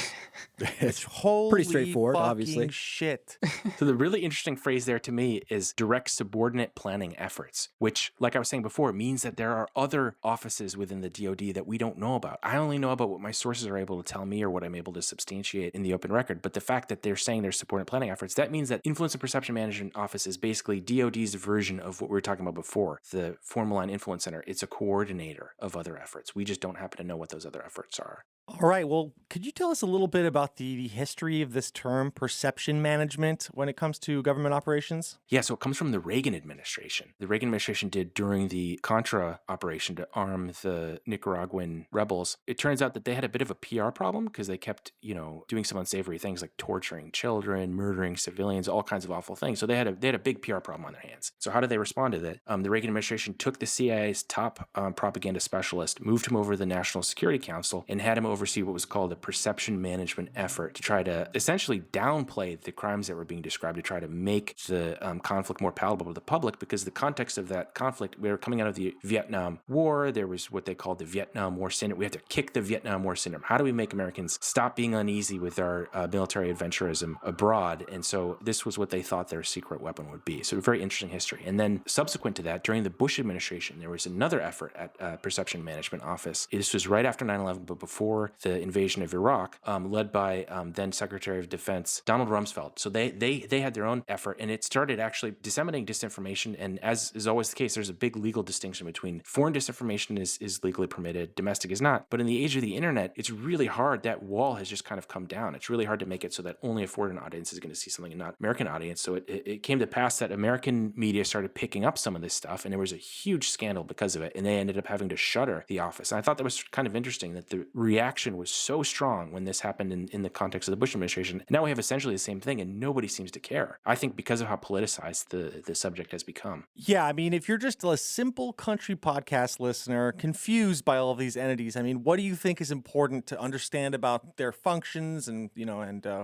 It's pretty straightforward, obviously. Shit. So the really interesting phrase there to me is direct subordinate planning efforts, which, like I was saying before, means that there are other offices within the DoD that we don't know about. I only know about what my sources are able to tell me or what I'm able to substantiate in the open record. But the fact that they're saying they're subordinate planning efforts, that means that Influence and Perception Management Office is basically DoD's version of what we were talking about before, the Foreign Malign Influence Center. It's a coordinator of other efforts. We just don't happen to know what those other efforts are. All right. Well, could you tell us a little bit about the history of this term, perception management, when it comes to government operations? Yeah, so it comes from the Reagan administration. The Reagan administration did during the Contra operation to arm the Nicaraguan rebels. It turns out that they had a bit of a PR problem because they kept, doing some unsavory things like torturing children, murdering civilians, all kinds of awful things. So they had a big PR problem on their hands. So how did they respond to that? The Reagan administration took the CIA's top propaganda specialist, moved him over to the National Security Council, and had him over oversee what was called a perception management effort to try to essentially downplay the crimes that were being described, to try to make the conflict more palatable to the public, because the context of that conflict, we were coming out of the Vietnam War. There was what they called the Vietnam War syndrome. We had to kick the Vietnam War syndrome. How do we make Americans stop being uneasy with our military adventurism abroad? And so this was what they thought their secret weapon would be. So a very interesting history. And then subsequent to that, during the Bush administration, there was another effort at Perception Management Office. This was right after 9/11, but before the invasion of Iraq, led by then Secretary of Defense Donald Rumsfeld. So they had their own effort, and it started actually disseminating disinformation. And as is always the case, there's a big legal distinction between foreign disinformation is legally permitted, domestic is not. But in the age of the internet, it's really hard. That wall has just kind of come down. It's really hard to make it so that only a foreign audience is going to see something and not American audience. So it came to pass that American media started picking up some of this stuff, and there was a huge scandal because of it, and they ended up having to shutter the office. And I thought that was kind of interesting that the reaction was so strong when this happened in the context of the Bush administration. And now we have essentially the same thing, and nobody seems to care. I think because of how politicized the subject has become. Yeah, I mean, if you're just a simple country podcast listener confused by all of these entities, I mean, what do you think is important to understand about their functions and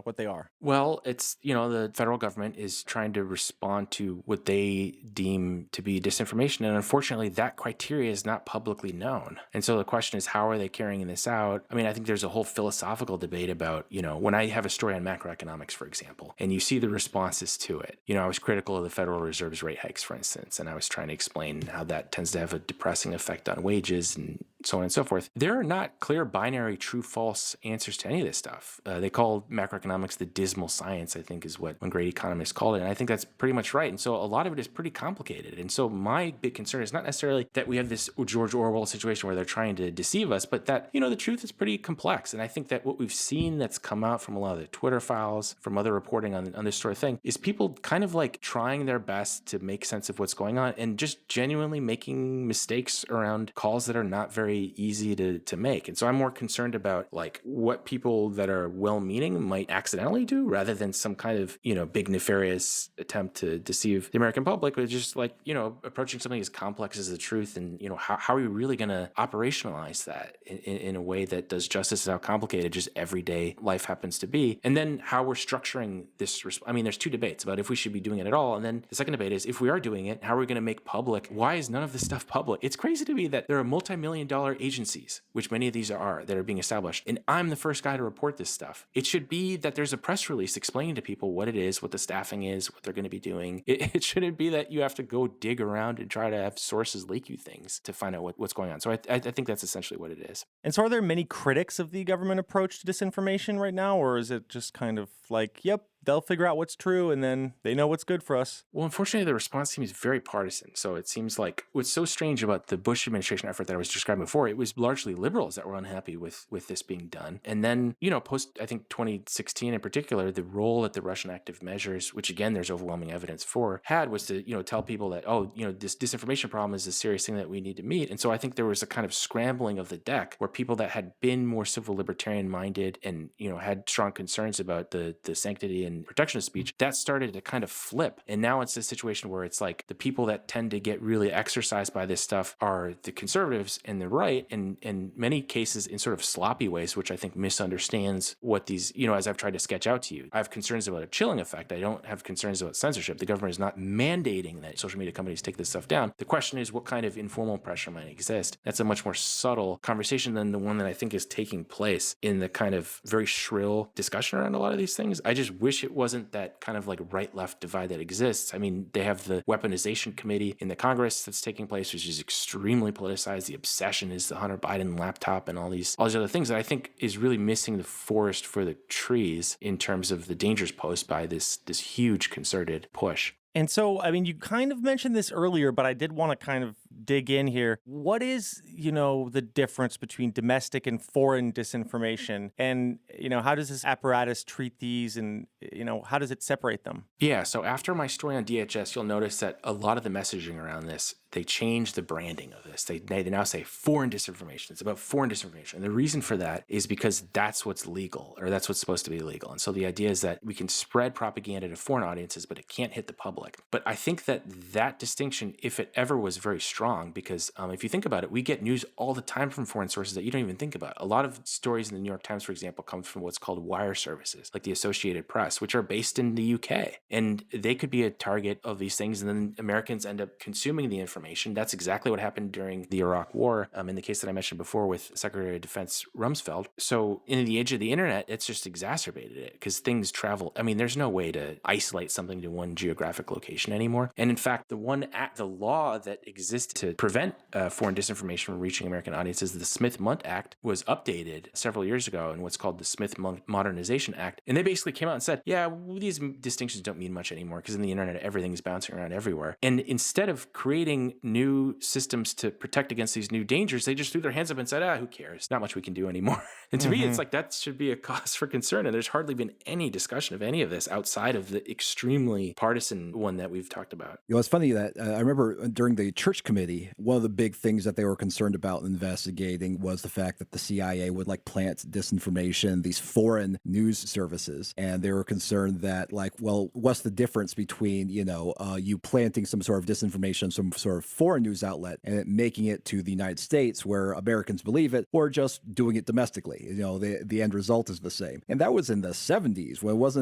what they are? Well, it's, the federal government is trying to respond to what they deem to be disinformation. And unfortunately, that criteria is not publicly known. And so the question is, how are they carrying this out? I mean, I think there's a whole philosophical debate about, when I have a story on macroeconomics, for example, and you see the responses to it. I was critical of the Federal Reserve's rate hikes, for instance, and I was trying to explain how that tends to have a depressing effect on wages and so on and so forth. There are not clear binary true-false answers to any of this stuff. They call macroeconomics the dismal science, I think is what one great economist called it. And I think that's pretty much right. And so a lot of it is pretty complicated. And so my big concern is not necessarily that we have this George Orwell situation where they're trying to deceive us, but that, the truth is pretty complex. And I think that what we've seen that's come out from a lot of the Twitter files, from other reporting on this sort of thing, is people kind of like trying their best to make sense of what's going on and just genuinely making mistakes around calls that are not very easy to make. And so I'm more concerned about like what people that are well-meaning might accidentally do rather than some kind of, big nefarious attempt to deceive the American public, but just like, approaching something as complex as the truth and, how are we really going to operationalize that in a way that does justice to how complicated just everyday life happens to be. And then how we're structuring this. I mean, there's two debates about if we should be doing it at all. And then the second debate is if we are doing it, how are we going to make public? Why is none of this stuff public? It's crazy to me that there are multi-million-dollar agencies, which many of these are, that are being established. And I'm the first guy to report this stuff. It should be that there's a press release explaining to people what it is, what the staffing is, what they're going to be doing. It shouldn't be that you have to go dig around and try to have sources leak you things to find out what's going on. So I think that's essentially what it is. And so are there many critics of the government approach to disinformation right now, or is it just kind of like, yep, they'll figure out what's true and then they know what's good for us? Well, unfortunately, the response seems very partisan. So it seems like what's so strange about the Bush administration effort that I was describing before, it was largely liberals that were unhappy with this being done. And then, post, I think, 2016 in particular, the role that the Russian active measures, which again, there's overwhelming evidence for, had was to, tell people that, this disinformation problem is a serious thing that we need to meet. And so I think there was a kind of scrambling of the deck where people that had been more civil libertarian minded and, had strong concerns about the sanctity and protection of speech, that started to kind of flip. And now it's a situation where it's like the people that tend to get really exercised by this stuff are the conservatives and the right, and in many cases in sort of sloppy ways, which I think misunderstands what these, as I've tried to sketch out to you. I have concerns about a chilling effect. I don't have concerns about censorship. The government is not mandating that social media companies take this stuff down. The question is what kind of informal pressure might exist. That's a much more subtle conversation than the one that I think is taking place in the kind of very shrill discussion around a lot of these things. I just wish it wasn't that kind of like right-left divide that exists. I mean, they have the weaponization committee in the Congress that's taking place, which is extremely politicized. The obsession is the Hunter Biden laptop and all these other things that I think is really missing the forest for the trees in terms of the dangers posed by this huge concerted push. And so, I mean, you kind of mentioned this earlier, but I did want to kind of dig in here. What is, the difference between domestic and foreign disinformation? And, how does this apparatus treat these and, how does it separate them? Yeah, so after my story on DHS, you'll notice that a lot of the messaging around this, they changed the branding of this. They now say foreign disinformation. It's about foreign disinformation. And the reason for that is because that's what's legal, or that's what's supposed to be legal. And so the idea is that we can spread propaganda to foreign audiences, but it can't hit the public. But I think that distinction, if it ever was very strong, wrong because if you think about it, we get news all the time from foreign sources that you don't even think about. A lot of stories in the New York Times, for example, come from what's called wire services, like the Associated Press, which are based in the UK. And they could be a target of these things, and then Americans end up consuming the information. That's exactly what happened during the Iraq War, in the case that I mentioned before with Secretary of Defense Rumsfeld. So in the age of the internet, it's just exacerbated it because things travel. I mean, there's no way to isolate something to one geographic location anymore. And in fact, the law that exists to prevent foreign disinformation from reaching American audiences, the Smith-Mundt Act, was updated several years ago in what's called the Smith-Mundt Modernization Act. And they basically came out and said, yeah, these distinctions don't mean much anymore because in the internet, everything's bouncing around everywhere. And instead of creating new systems to protect against these new dangers, they just threw their hands up and said, who cares? Not much we can do anymore. And to me, it's like that should be a cause for concern. And there's hardly been any discussion of any of this outside of the extremely partisan one that we've talked about. It's funny that I remember during the Church Committee, one of the big things that they were concerned about investigating was the fact that the CIA would plant disinformation, these foreign news services. And they were concerned that what's the difference between, you planting some sort of disinformation, some sort of foreign news outlet and making it to the United States where Americans believe it, or just doing it domestically. The end result is the same. And that was in the 70s when it was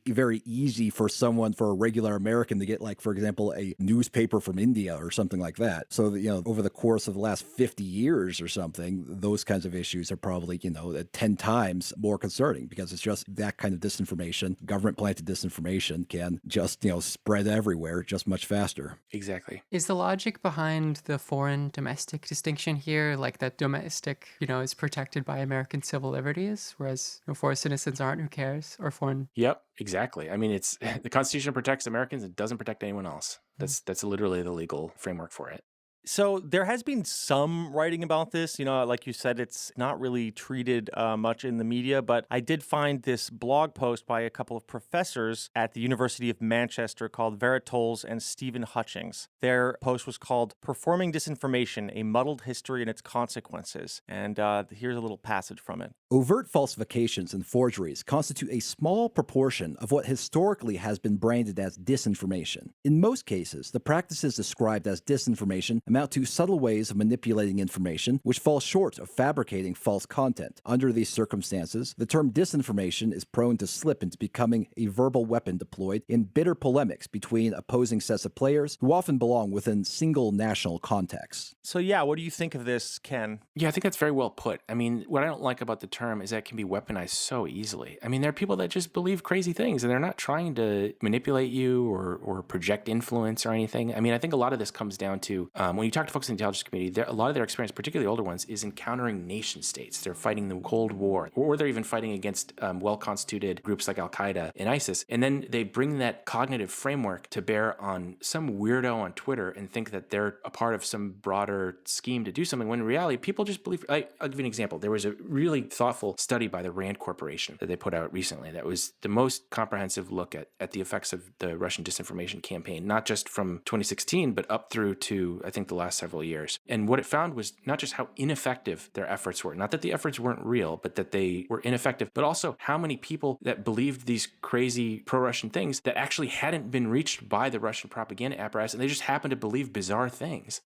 very easy for a regular American to get, for example, a newspaper from India or something like that. So, over the course of the last 50 years or something, those kinds of issues are probably, 10 times more concerning because it's just that kind of disinformation, government planted disinformation can just, spread everywhere just much faster. Exactly. Is the logic behind the foreign domestic distinction here that domestic, is protected by American civil liberties, whereas foreign citizens aren't? Who cares? Or foreign? Yep, exactly. I mean, it's the Constitution protects Americans; it doesn't protect anyone else. That's literally the legal framework for it. So there has been some writing about this. Like you said, it's not really treated much in the media, but I did find this blog post by a couple of professors at the University of Manchester called Vera Tolles and Stephen Hutchings. Their post was called Performing Disinformation, A Muddled History and Its Consequences. And here's a little passage from it. Overt falsifications and forgeries constitute a small proportion of what historically has been branded as disinformation. In most cases, the practices described as disinformation amount to subtle ways of manipulating information which fall short of fabricating false content. Under these circumstances, the term disinformation is prone to slip into becoming a verbal weapon deployed in bitter polemics between opposing sets of players who often belong within single national contexts. So what do you think of this, Ken? Yeah, I think that's very well put. I mean, what I don't like about the term is that it can be weaponized so easily. I mean, there are people that just believe crazy things and they're not trying to manipulate you or project influence or anything. I mean, I think a lot of this comes down to when you talk to folks in the intelligence community, a lot of their experience, particularly older ones, is encountering nation states. They're fighting the Cold War, or they're even fighting against well-constituted groups like Al-Qaeda and ISIS. And then they bring that cognitive framework to bear on some weirdo on Twitter and think that they're a part of some broader scheme to do something, when in reality, people just believe. I'll give you an example. There was a really thoughtful study by the Rand Corporation that they put out recently that was the most comprehensive look at the effects of the Russian disinformation campaign, not just from 2016, but up through to, I think, the last several years. And what it found was not just how ineffective their efforts were, not that the efforts weren't real, but that they were ineffective, but also how many people that believed these crazy pro-Russian things that actually hadn't been reached by the Russian propaganda apparatus, and they just happened to believe bizarre things.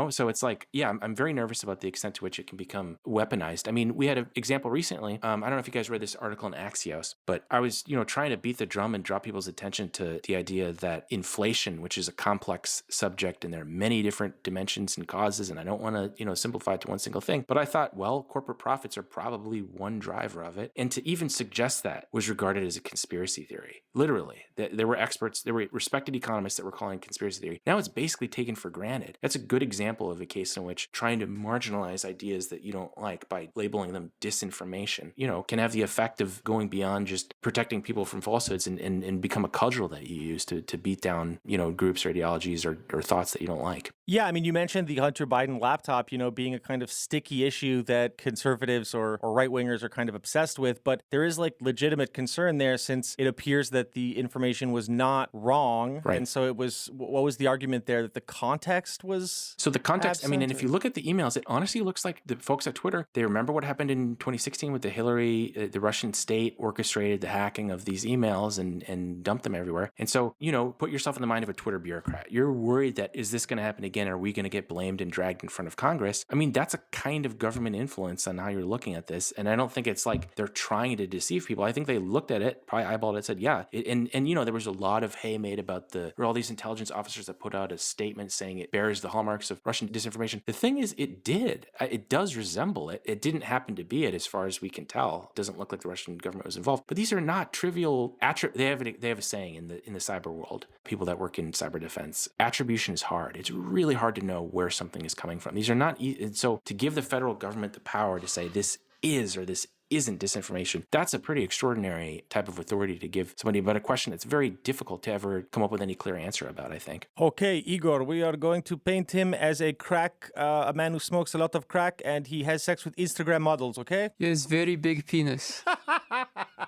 So it's I'm very nervous about the extent to which it can become weaponized. I mean, we had an example recently. I don't know if you guys read this article in Axios, but I was, trying to beat the drum and draw people's attention to the idea that inflation, which is a complex subject, and there are many different dimensions and causes, and I don't want to, simplify it to one single thing. But I thought, well, corporate profits are probably one driver of it. And to even suggest that was regarded as a conspiracy theory. Literally, there were experts, there were respected economists that were calling it conspiracy theory. Now it's basically taken for granted. That's a good example of a case in which trying to marginalize ideas that you don't like by labeling them disinformation, can have the effect of going beyond just protecting people from falsehoods and become a cudgel that you use to beat down, groups or ideologies or thoughts that you don't like. Yeah, I mean, you mentioned the Hunter Biden laptop, being a kind of sticky issue that conservatives or right-wingers are kind of obsessed with, but there is legitimate concern there since it appears that the information was not wrong. Right. And so what was the argument there, that the context was So the context, absent, and if you look at the emails, it honestly looks like the folks at Twitter, they remember what happened in 2016 with the Russian state orchestrated the hacking of these emails and dumped them everywhere. And so, put yourself in the mind of a Twitter bureaucrat. You're worried that, is this going to happen again? again, are we going to get blamed and dragged in front of Congress? I mean, that's a kind of government influence on how you're looking at this. And I don't think it's like they're trying to deceive people. I think they looked at it, probably eyeballed it, said, yeah. And there was a lot of hay made about there were all these intelligence officers that put out a statement saying it bears the hallmarks of Russian disinformation. The thing is, it did. It does resemble it. It didn't happen to be it as far as we can tell. It doesn't look like the Russian government was involved. But these are not trivial. They have a saying in the cyber world, people that work in cyber defense, attribution is hard. It's really hard to know where something is coming from. These are not so to give the federal government the power to say this is or this isn't disinformation, that's a pretty extraordinary type of authority to give somebody about a question that's very difficult to ever come up with any clear answer about, I think. Okay, Igor, we are going to paint him as a man who smokes a lot of crack and he has sex with Instagram models, okay? Yes, very big penis.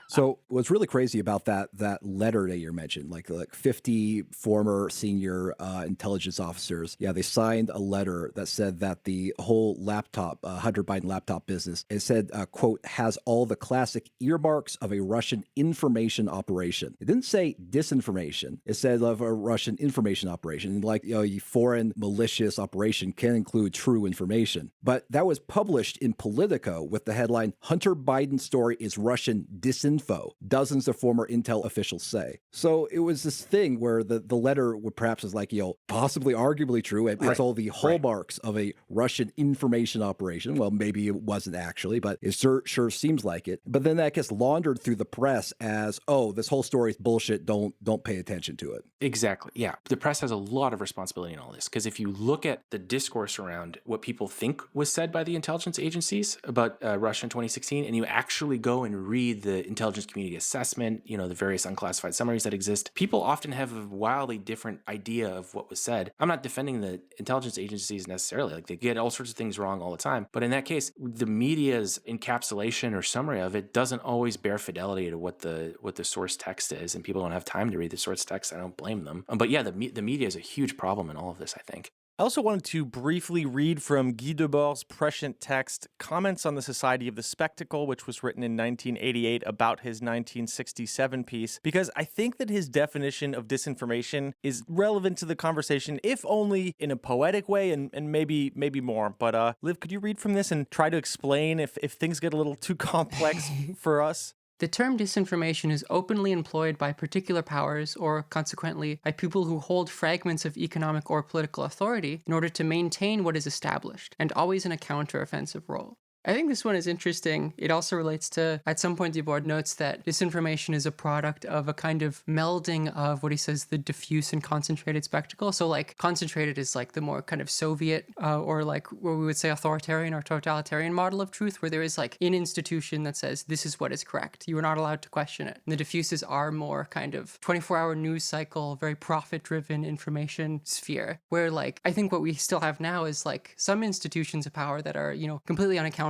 So what's really crazy about that letter that you mentioned, like 50 former senior intelligence officers, they signed a letter that said that the whole Hunter Biden laptop business, it said, quote, has all the classic earmarks of a Russian information operation. It didn't say disinformation. It said of a Russian information operation. And like, a foreign malicious operation can include true information. But that was published in Politico with the headline, Hunter Biden story is Russian disinfo, dozens of former intel officials say. So it was this thing where the letter would perhaps is like, possibly arguably true. It has all the hallmarks of a Russian information operation. Well, maybe it wasn't actually, but it sure seems like it. But then that gets laundered through the press as, this whole story is bullshit. Don't pay attention to it. Exactly. Yeah. The press has a lot of responsibility in all this, because if you look at the discourse around what people think was said by the intelligence agencies about Russia in 2016, and you actually go and read the intelligence community assessment, the various unclassified summaries that exist, people often have a wildly different idea of what was said. I'm not defending the intelligence agencies necessarily. Like, they get all sorts of things wrong all the time. But in that case, the media's encapsulation or summary of it doesn't always bear fidelity to what the source text is, and people don't have time to read the source text. I don't blame them. But yeah, the media is a huge problem in all of this, I think. I also wanted to briefly read from Guy Debord's prescient text, Comments on the Society of the Spectacle, which was written in 1988 about his 1967 piece, because I think that his definition of disinformation is relevant to the conversation, if only in a poetic way and maybe more. But Liv, could you read from this and try to explain if things get a little too complex for us? The term disinformation is openly employed by particular powers, or consequently, by people who hold fragments of economic or political authority in order to maintain what is established, and always in a counter-offensive role. I think this one is interesting. It also relates to, at some point, Debord notes that disinformation is a product of a kind of melding of what he says the diffuse and concentrated spectacle. So like concentrated is like the more kind of Soviet or like what we would say authoritarian or totalitarian model of truth, where there is like an institution that says this is what is correct. You are not allowed to question it. And the diffuses are more kind of 24-hour news cycle, very profit-driven information sphere, where like I think what we still have now is like some institutions of power that are, completely unaccountable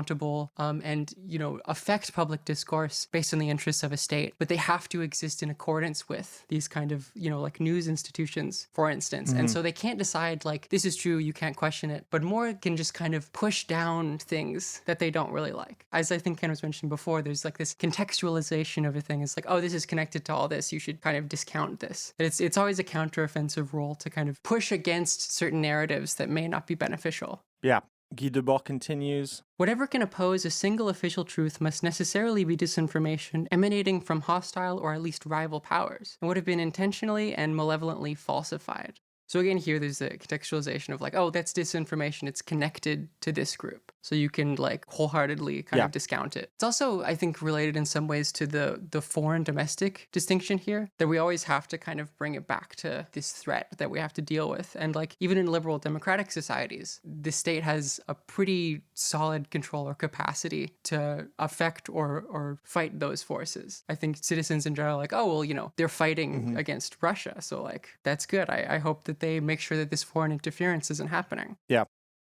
and, affect public discourse based on the interests of a state, but they have to exist in accordance with these kind of, like news institutions, for instance. Mm-hmm. And so they can't decide like, this is true, you can't question it, but more can just kind of push down things that they don't really like. As I think Ken was mentioning before, there's like this contextualization of a thing. It's like, this is connected to all this, you should kind of discount this. It's always a counteroffensive role to kind of push against certain narratives that may not be beneficial. Yeah. Guy Debord continues. Whatever can oppose a single official truth must necessarily be disinformation emanating from hostile or at least rival powers, and would have been intentionally and malevolently falsified. So again, here there's a contextualization of like, that's disinformation. It's connected to this group. So you can like wholeheartedly kind of discount it. It's also, I think, related in some ways to the foreign domestic distinction here, that we always have to kind of bring it back to this threat that we have to deal with. And like even in liberal democratic societies, the state has a pretty solid control or capacity to affect or fight those forces. I think citizens in general are like, they're fighting against Russia. So like, that's good. I hope that they make sure that this foreign interference isn't happening. Yeah.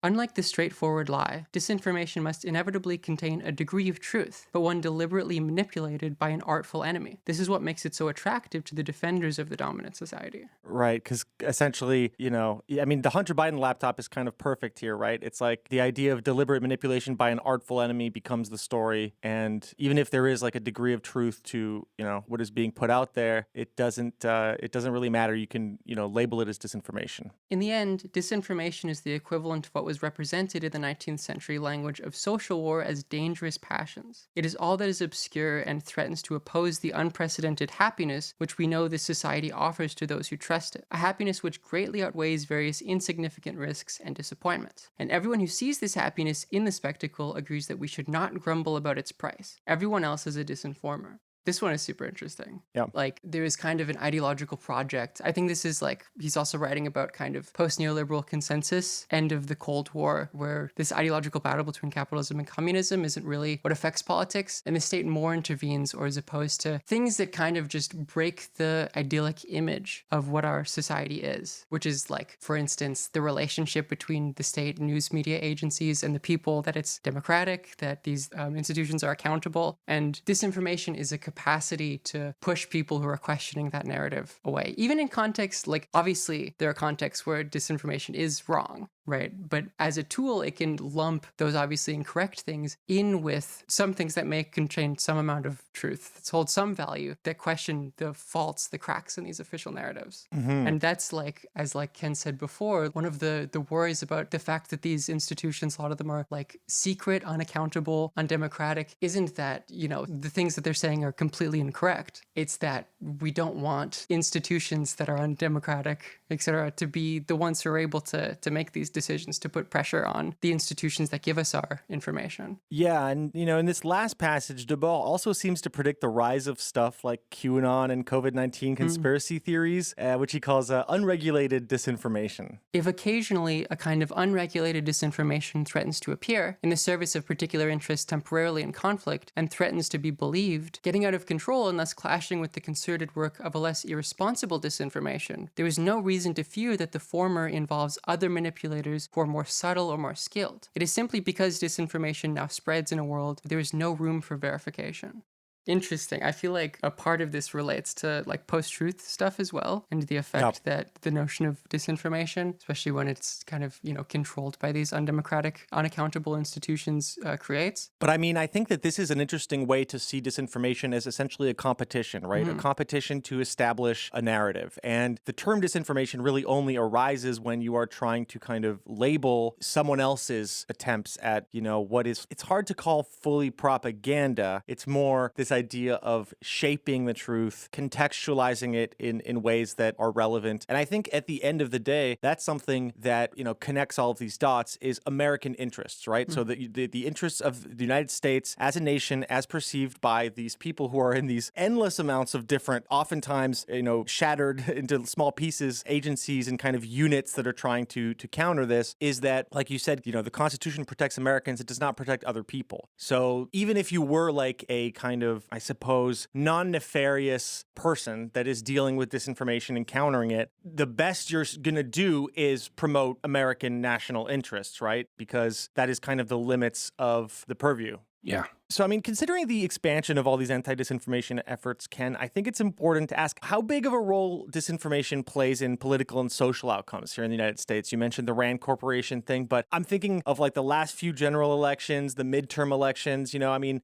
Unlike the straightforward lie, disinformation must inevitably contain a degree of truth, but one deliberately manipulated by an artful enemy. This is what makes it so attractive to the defenders of the dominant society. Right, because essentially, I mean, the Hunter Biden laptop is kind of perfect here, right? It's like the idea of deliberate manipulation by an artful enemy becomes the story, and even if there is like a degree of truth to, what is being put out there, it doesn't really matter. You can, label it as disinformation. In the end, disinformation is the equivalent of what was represented in the 19th century language of social war as dangerous passions. It is all that is obscure and threatens to oppose the unprecedented happiness which we know this society offers to those who trust it, a happiness which greatly outweighs various insignificant risks and disappointments. And everyone who sees this happiness in the spectacle agrees that we should not grumble about its price. Everyone else is a disinformer. This one is super interesting. Yeah. Like, there is kind of an ideological project. I think this is like, he's also writing about kind of post-neoliberal consensus, end of the Cold War, where this ideological battle between capitalism and communism isn't really what affects politics, and the state more intervenes, or as opposed to things that kind of just break the idyllic image of what our society is, which is like, for instance, the relationship between the state news media agencies and the people, that it's democratic, that these institutions are accountable, and disinformation is a capacity to push people who are questioning that narrative away. Even in contexts, like, obviously there are contexts where disinformation is wrong, right? But as a tool, it can lump those obviously incorrect things in with some things that may contain some amount of truth, that hold some value, that question the faults, the cracks in these official narratives. And that's like, as like Ken said before, one of the worries about the fact that these institutions, a lot of them are like secret, unaccountable, undemocratic, isn't that, the things that they're saying are completely incorrect. It's that we don't want institutions that are undemocratic, etc., to be the ones who are able to make these decisions, to put pressure on the institutions that give us our information. Yeah, and in this last passage, Deball also seems to predict the rise of stuff like QAnon and COVID-19 conspiracy theories, which he calls unregulated disinformation. If occasionally a kind of unregulated disinformation threatens to appear in the service of particular interests temporarily in conflict and threatens to be believed, getting out of control and thus clashing with the concerted work of a less irresponsible disinformation, there is no reason to fear that the former involves other manipulators who are more subtle or more skilled. It is simply because disinformation now spreads in a world where there is no room for verification. Interesting. I feel like a part of this relates to like post-truth stuff as well, and the effect that the notion of disinformation, especially when it's kind of, controlled by these undemocratic, unaccountable institutions, creates. But I mean, I think that this is an interesting way to see disinformation as essentially a competition, right? A competition to establish a narrative. And the term disinformation really only arises when you are trying to kind of label someone else's attempts at, what is, it's hard to call fully propaganda. It's more this idea of shaping the truth, contextualizing it in ways that are relevant. And I think at the end of the day, that's something that, connects all of these dots is American interests, right? So the interests of the United States as a nation, as perceived by these people who are in these endless amounts of different, oftentimes, shattered into small pieces, agencies and kind of units that are trying to counter this, is that, like you said, the Constitution protects Americans, it does not protect other people. So even if you were like a kind of, I suppose, non-nefarious person that is dealing with disinformation and countering it, the best you're going to do is promote American national interests, right? Because that is kind of the limits of the purview. Yeah. So, I mean, considering the expansion of all these anti-disinformation efforts, Ken, I think it's important to ask how big of a role disinformation plays in political and social outcomes here in the United States. You mentioned the Rand Corporation thing, but I'm thinking of like the last few general elections, the midterm elections,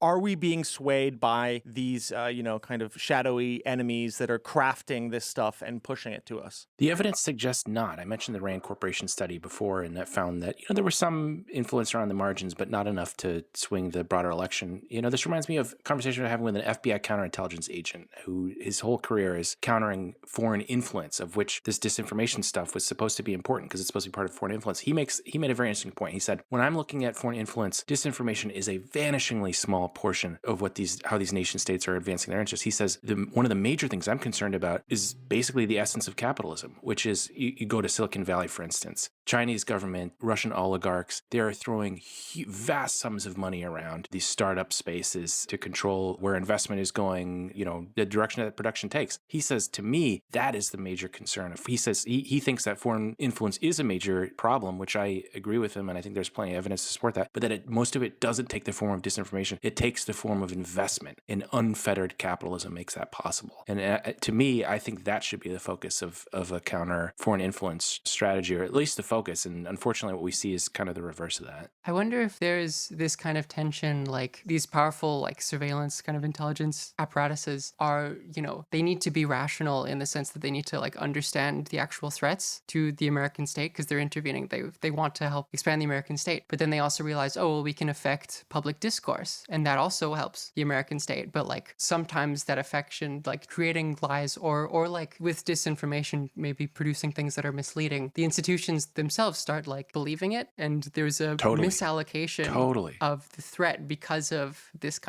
are we being swayed by these, kind of shadowy enemies that are crafting this stuff and pushing it to us? The evidence suggests not. I mentioned the Rand Corporation study before, and that found that, there was some influence around the margins, but not enough to swing the broader election. This reminds me of a conversation we're having with an FBI counterintelligence agent who his whole career is countering foreign influence, of which this disinformation stuff was supposed to be important because it's supposed to be part of foreign influence. He made a very interesting point. He said, when I'm looking at foreign influence, disinformation is a vanishingly small portion of how these nation states are advancing their interests. He says, one of the major things I'm concerned about is basically the essence of capitalism, which is you go to Silicon Valley, for instance. Chinese government, Russian oligarchs, they are throwing vast sums of money around these startup startup space is to control where investment is going, the direction that production takes. He says, to me, that is the major concern. He says he thinks that foreign influence is a major problem, which I agree with him, and I think there's plenty of evidence to support that, but that most of it doesn't take the form of disinformation. It takes the form of investment, and unfettered capitalism makes that possible. And to me, I think that should be the focus of a counter foreign influence strategy, or at least the focus. And unfortunately, what we see is kind of the reverse of that. I wonder if there's this kind of tension, like these powerful like surveillance kind of intelligence apparatuses are, they need to be rational in the sense that they need to like understand the actual threats to the American state because they're intervening. They want to help expand the American state. But then they also realize, oh, well, we can affect public discourse. And that also helps the American state. But like sometimes that affection, like creating lies or like with disinformation, maybe producing things that are misleading, the institutions themselves start like believing it. And there's a misallocation of the threat because of this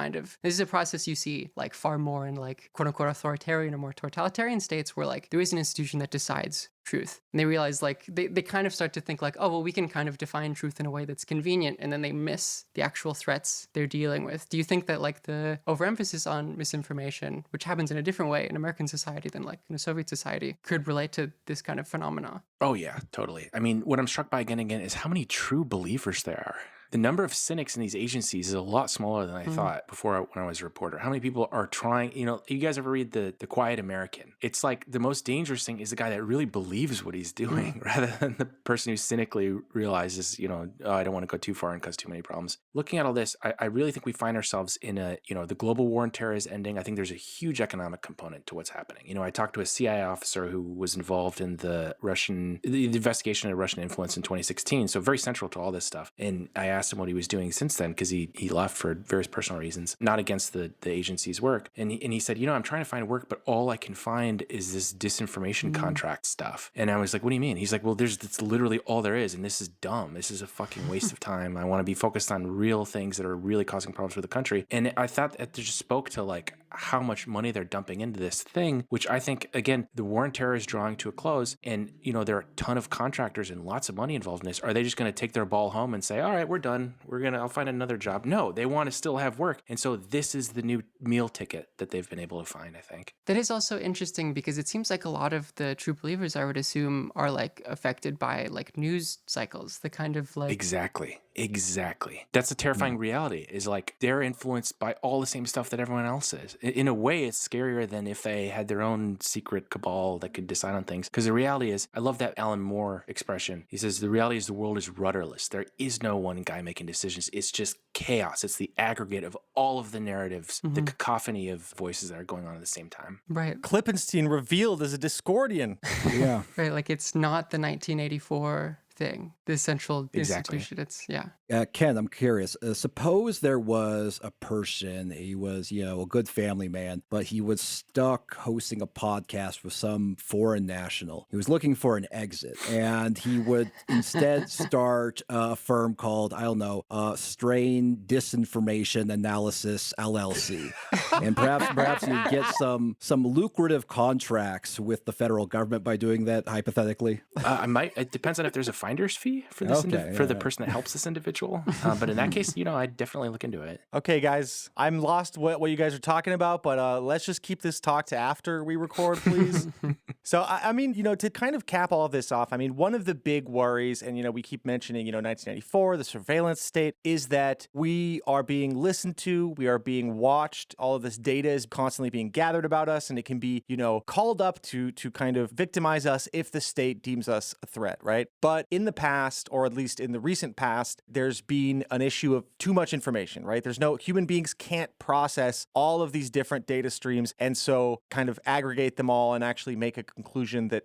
is a process you see like far more in like quote unquote authoritarian or more totalitarian states where like there is an institution that decides truth. And they realize like they kind of start to think like, oh, well, we can kind of define truth in a way that's convenient. And then they miss the actual threats they're dealing with. Do you think that like the overemphasis on misinformation, which happens in a different way in American society than like in a Soviet society, could relate to this kind of phenomena? Oh, yeah, totally. I mean, what I'm struck by again is how many true believers there are. The number of cynics in these agencies is a lot smaller than I thought before when I was a reporter. How many people are trying, you guys ever read The Quiet American? It's like the most dangerous thing is the guy that really believes what he's doing rather than the person who cynically realizes, oh, I don't want to go too far and cause too many problems. Looking at all this, I really think we find ourselves in the global war on terror is ending. I think there's a huge economic component to what's happening. I talked to a CIA officer who was involved in the investigation of Russian influence in 2016. So very central to all this stuff. And I asked him what he was doing since then because he left for various personal reasons, not against the agency's work. And he said, I'm trying to find work, but all I can find is this disinformation contract stuff. And I was like, what do you mean? He's like, well, that's literally all there is. And this is dumb. This is a fucking waste of time. I want to be focused on real things that are really causing problems for the country. And I thought that just spoke to like how much money they're dumping into this thing, which I think, again, the war on terror is drawing to a close. And, there are a ton of contractors and lots of money involved in this. Are they just going to take their ball home and say, all right, we're done. I'll find another job. No, they want to still have work. And so this is the new meal ticket that they've been able to find, I think. That is also interesting because it seems like a lot of the true believers, I would assume, are like affected by like news cycles, the kind of like... Exactly. That's a terrifying reality, is like they're influenced by all the same stuff that everyone else is. In a way, it's scarier than if they had their own secret cabal that could decide on things. Because the reality is, I love that Alan Moore expression. He says, the reality is the world is rudderless. There is no one guy making decisions. It's just chaos. It's the aggregate of all of the narratives, the cacophony of voices that are going on at the same time. Right. Klippenstein revealed as a Discordian. Yeah. Right. Like it's not the 1984 thing, the central institution. It's Ken, I'm curious. Suppose there was a person, he was, a good family man, but he was stuck hosting a podcast with some foreign national. He was looking for an exit, and he would instead start a firm called, Strain Disinformation Analysis LLC. And perhaps you'd get some lucrative contracts with the federal government by doing that, hypothetically. I might. It depends on if there's a finder's fee for this for the person that helps this individual. But in that case, I'd definitely look into it. Okay, guys, I'm lost what you guys are talking about, but let's just keep this talk to after we record, please. So, I mean, to kind of cap all of this off, I mean, one of the big worries, and, we keep mentioning, 1994, the surveillance state, is that we are being listened to, we are being watched, all of this data is constantly being gathered about us, and it can be, called up to kind of victimize us if the state deems us a threat, right? But in the past, or at least in the recent past, there's been an issue of too much information, right? Human beings can't process all of these different data streams, and so kind of aggregate them all and actually make a conclusion that,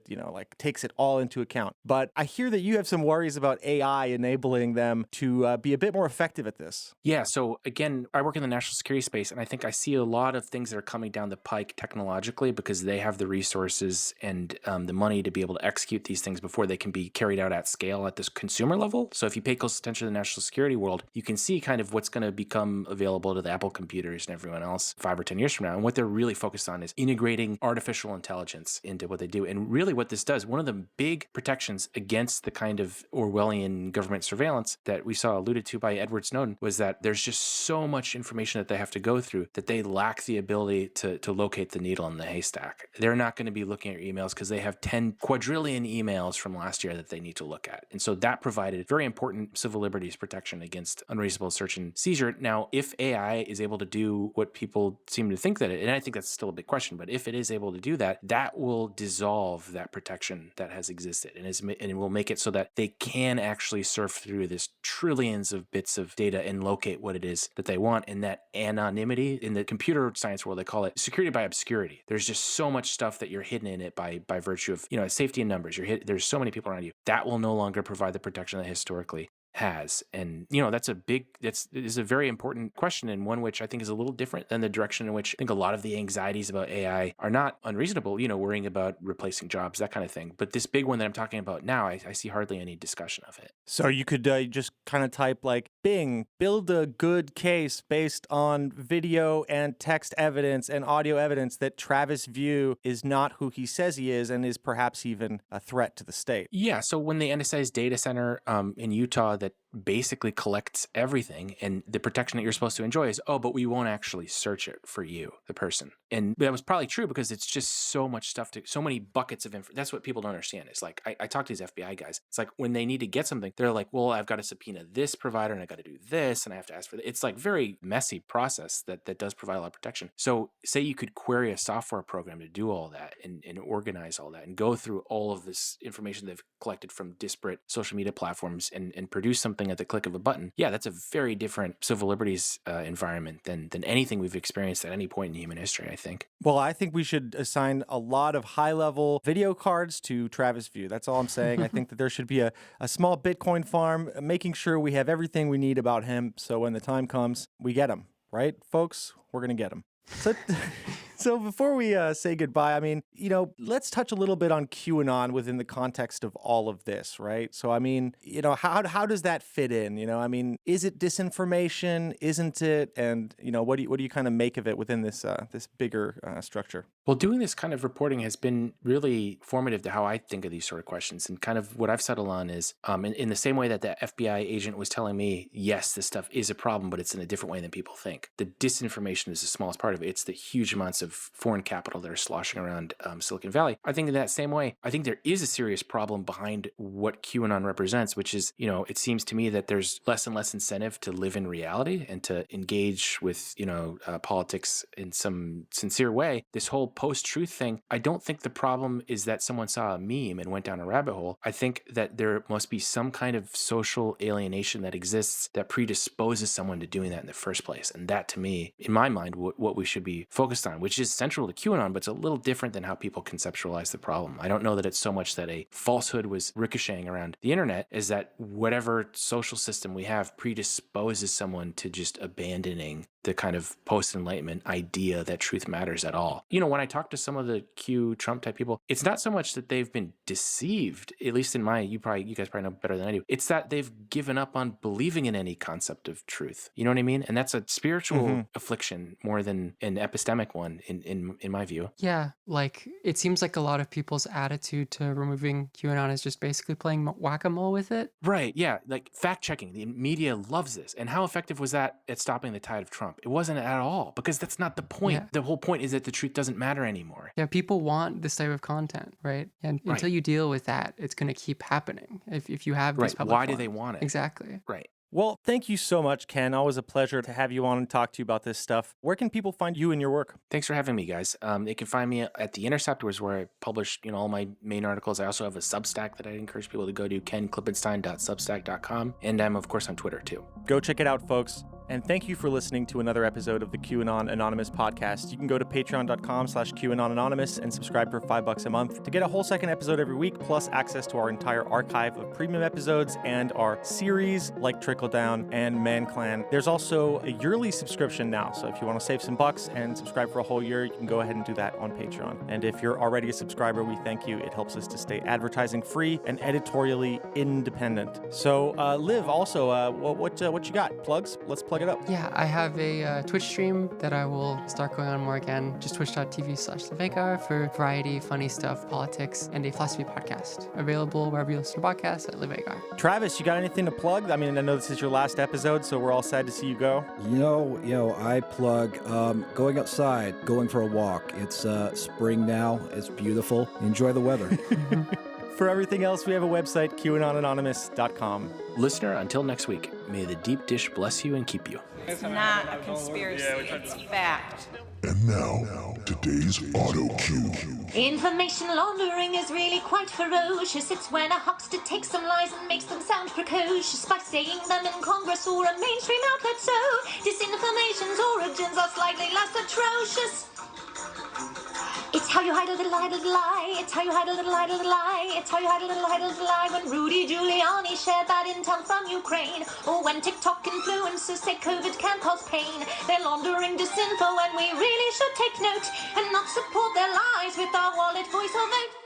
takes it all into account. But I hear that you have some worries about AI enabling them to be a bit more effective at this. Yeah. So again, I work in the national security space, and I think I see a lot of things that are coming down the pike technologically because they have the resources and the money to be able to execute these things before they can be carried out at scale. scale at this consumer level. So if you pay close attention to the national security world, you can see kind of what's going to become available to the Apple computers and everyone else 5 or 10 years from now. And what they're really focused on is integrating artificial intelligence into what they do. And really what this does, one of the big protections against the kind of Orwellian government surveillance that we saw alluded to by Edward Snowden was that there's just so much information that they have to go through that they lack the ability to locate the needle in the haystack. They're not going to be looking at your emails because they have 10 quadrillion emails from last year that they need to look at. And so that provided very important civil liberties protection against unreasonable search and seizure. Now, if AI is able to do what people seem to think that it, and I think that's still a big question, but if it is able to do that, that will dissolve that protection that has existed and it will make it so that they can actually surf through this trillions of bits of data and locate what it is that they want. And that anonymity, in the computer science world, they call it security by obscurity. There's just so much stuff that you're hidden in it by virtue of, safety in numbers. There's so many people around you. That will no longer provide the protection that historically has. And, that's is a very important question, and one which I think is a little different than the direction in which I think a lot of the anxieties about AI are not unreasonable, worrying about replacing jobs, that kind of thing. But this big one that I'm talking about now, I see hardly any discussion of it. So you could just kind of type like, Bing, build a good case based on video and text evidence and audio evidence that Travis View is not who he says he is and is perhaps even a threat to the state. Yeah. So when the NSA's data center in Utah that basically collects everything, and the protection that you're supposed to enjoy is, but we won't actually search it for you, the person. And that was probably true because it's just so much stuff, so many buckets of info. That's what people don't understand. It's like, I talk to these FBI guys. It's like when they need to get something, they're like, well, I've got to subpoena this provider and I got to do this and I have to ask for that. It's like very messy process that does provide a lot of protection. So say you could query a software program to do all that and organize all that and go through all of this information they've collected from disparate social media platforms and produce something at the click of a button. Yeah, that's a very different civil liberties environment than anything we've experienced at any point in human history, I think. Well, I think we should assign a lot of high-level video cards to Travis View. That's all I'm saying. I think that there should be a small Bitcoin farm, making sure we have everything we need about him, so when the time comes, we get him. Right, folks? We're going to get him. So before we say goodbye, I mean, let's touch a little bit on QAnon within the context of all of this, right? So, I mean, how does that fit in? I mean, is it disinformation? Isn't it? And, what do you kind of make of it within this this bigger structure? Well, doing this kind of reporting has been really formative to how I think of these sort of questions. And kind of what I've settled on is, in the same way that the FBI agent was telling me, yes, this stuff is a problem, but it's in a different way than people think. The disinformation is the smallest part of it. It's the huge amounts of foreign capital that are sloshing around Silicon Valley. I think in that same way, I think there is a serious problem behind what QAnon represents, which is, it seems to me that there's less and less incentive to live in reality and to engage with, politics in some sincere way. This whole post-truth thing, I don't think the problem is that someone saw a meme and went down a rabbit hole. I think that there must be some kind of social alienation that exists that predisposes someone to doing that in the first place. And that, to me, in my mind, what we should be focused on, which is central to QAnon, but it's a little different than how people conceptualize the problem. I don't know that it's so much that a falsehood was ricocheting around the internet as that whatever social system we have predisposes someone to just abandoning the kind of post-enlightenment idea that truth matters at all. When I talk to some of the Q Trump type people, it's not so much that they've been deceived, at least in you guys probably know better than I do. It's that they've given up on believing in any concept of truth. You know what I mean? And that's a spiritual affliction more than an epistemic one in my view. Yeah, like it seems like a lot of people's attitude to removing QAnon is just basically playing whack-a-mole with it. Right, yeah, like fact-checking. The media loves this. And how effective was that at stopping the tide of Trump? It wasn't at all, because that's not the point. Yeah. The whole point is that the truth doesn't matter anymore. Yeah, people want this type of content, right? And until you deal with that, it's going to keep happening. If you have these public Why do they want it? Exactly. Right. Well, thank you so much, Ken. Always a pleasure to have you on and talk to you about this stuff. Where can people find you and your work? Thanks for having me, guys. They can find me at the Intercept, where I publish all my main articles. I also have a Substack that I encourage people to go to, kenklippenstein.substack.com. And I'm, of course, on Twitter, too. Go check it out, folks. And thank you for listening to another episode of the QAnon Anonymous podcast. You can go to patreon.com/QAnonAnonymous and subscribe for $5 a month to get a whole second episode every week, plus access to our entire archive of premium episodes and our series like Trickle Down and Man Clan. There's also a yearly subscription now, so if you want to save some bucks and subscribe for a whole year, you can go ahead and do that on Patreon. And if you're already a subscriber, we thank you. It helps us to stay advertising free and editorially independent. So, Liv, also, what you got? Plugs? Let's plug it up. Yeah, I have a Twitch stream that I will start going on more again. Just twitch.tv/LeVegar for variety, funny stuff, politics, and a philosophy podcast. Available wherever you listen to podcasts at LeVegar. Travis, you got anything to plug? I mean, I know this is your last episode, so we're all sad to see you go. You know, I plug going outside, going for a walk. It's spring now. It's beautiful. Enjoy the weather. For everything else, we have a website, QAnonAnonymous.com. Listener, until next week, may the deep dish bless you and keep you. It's not a conspiracy, it's fact. And now, today's auto cue. Information laundering is really quite ferocious. It's when a huckster takes some lies and makes them sound precocious by saying them in Congress or a mainstream outlet. So, disinformation's origins are slightly less atrocious. It's how you hide a little lie. It's how you hide a little lie. It's how you hide a little lie. When Rudy Giuliani shared bad intel from Ukraine, or when TikTok influencers say COVID can cause pain. They're laundering disinfo, and we really should take note and not support their lies with our wallet, voice, or vote.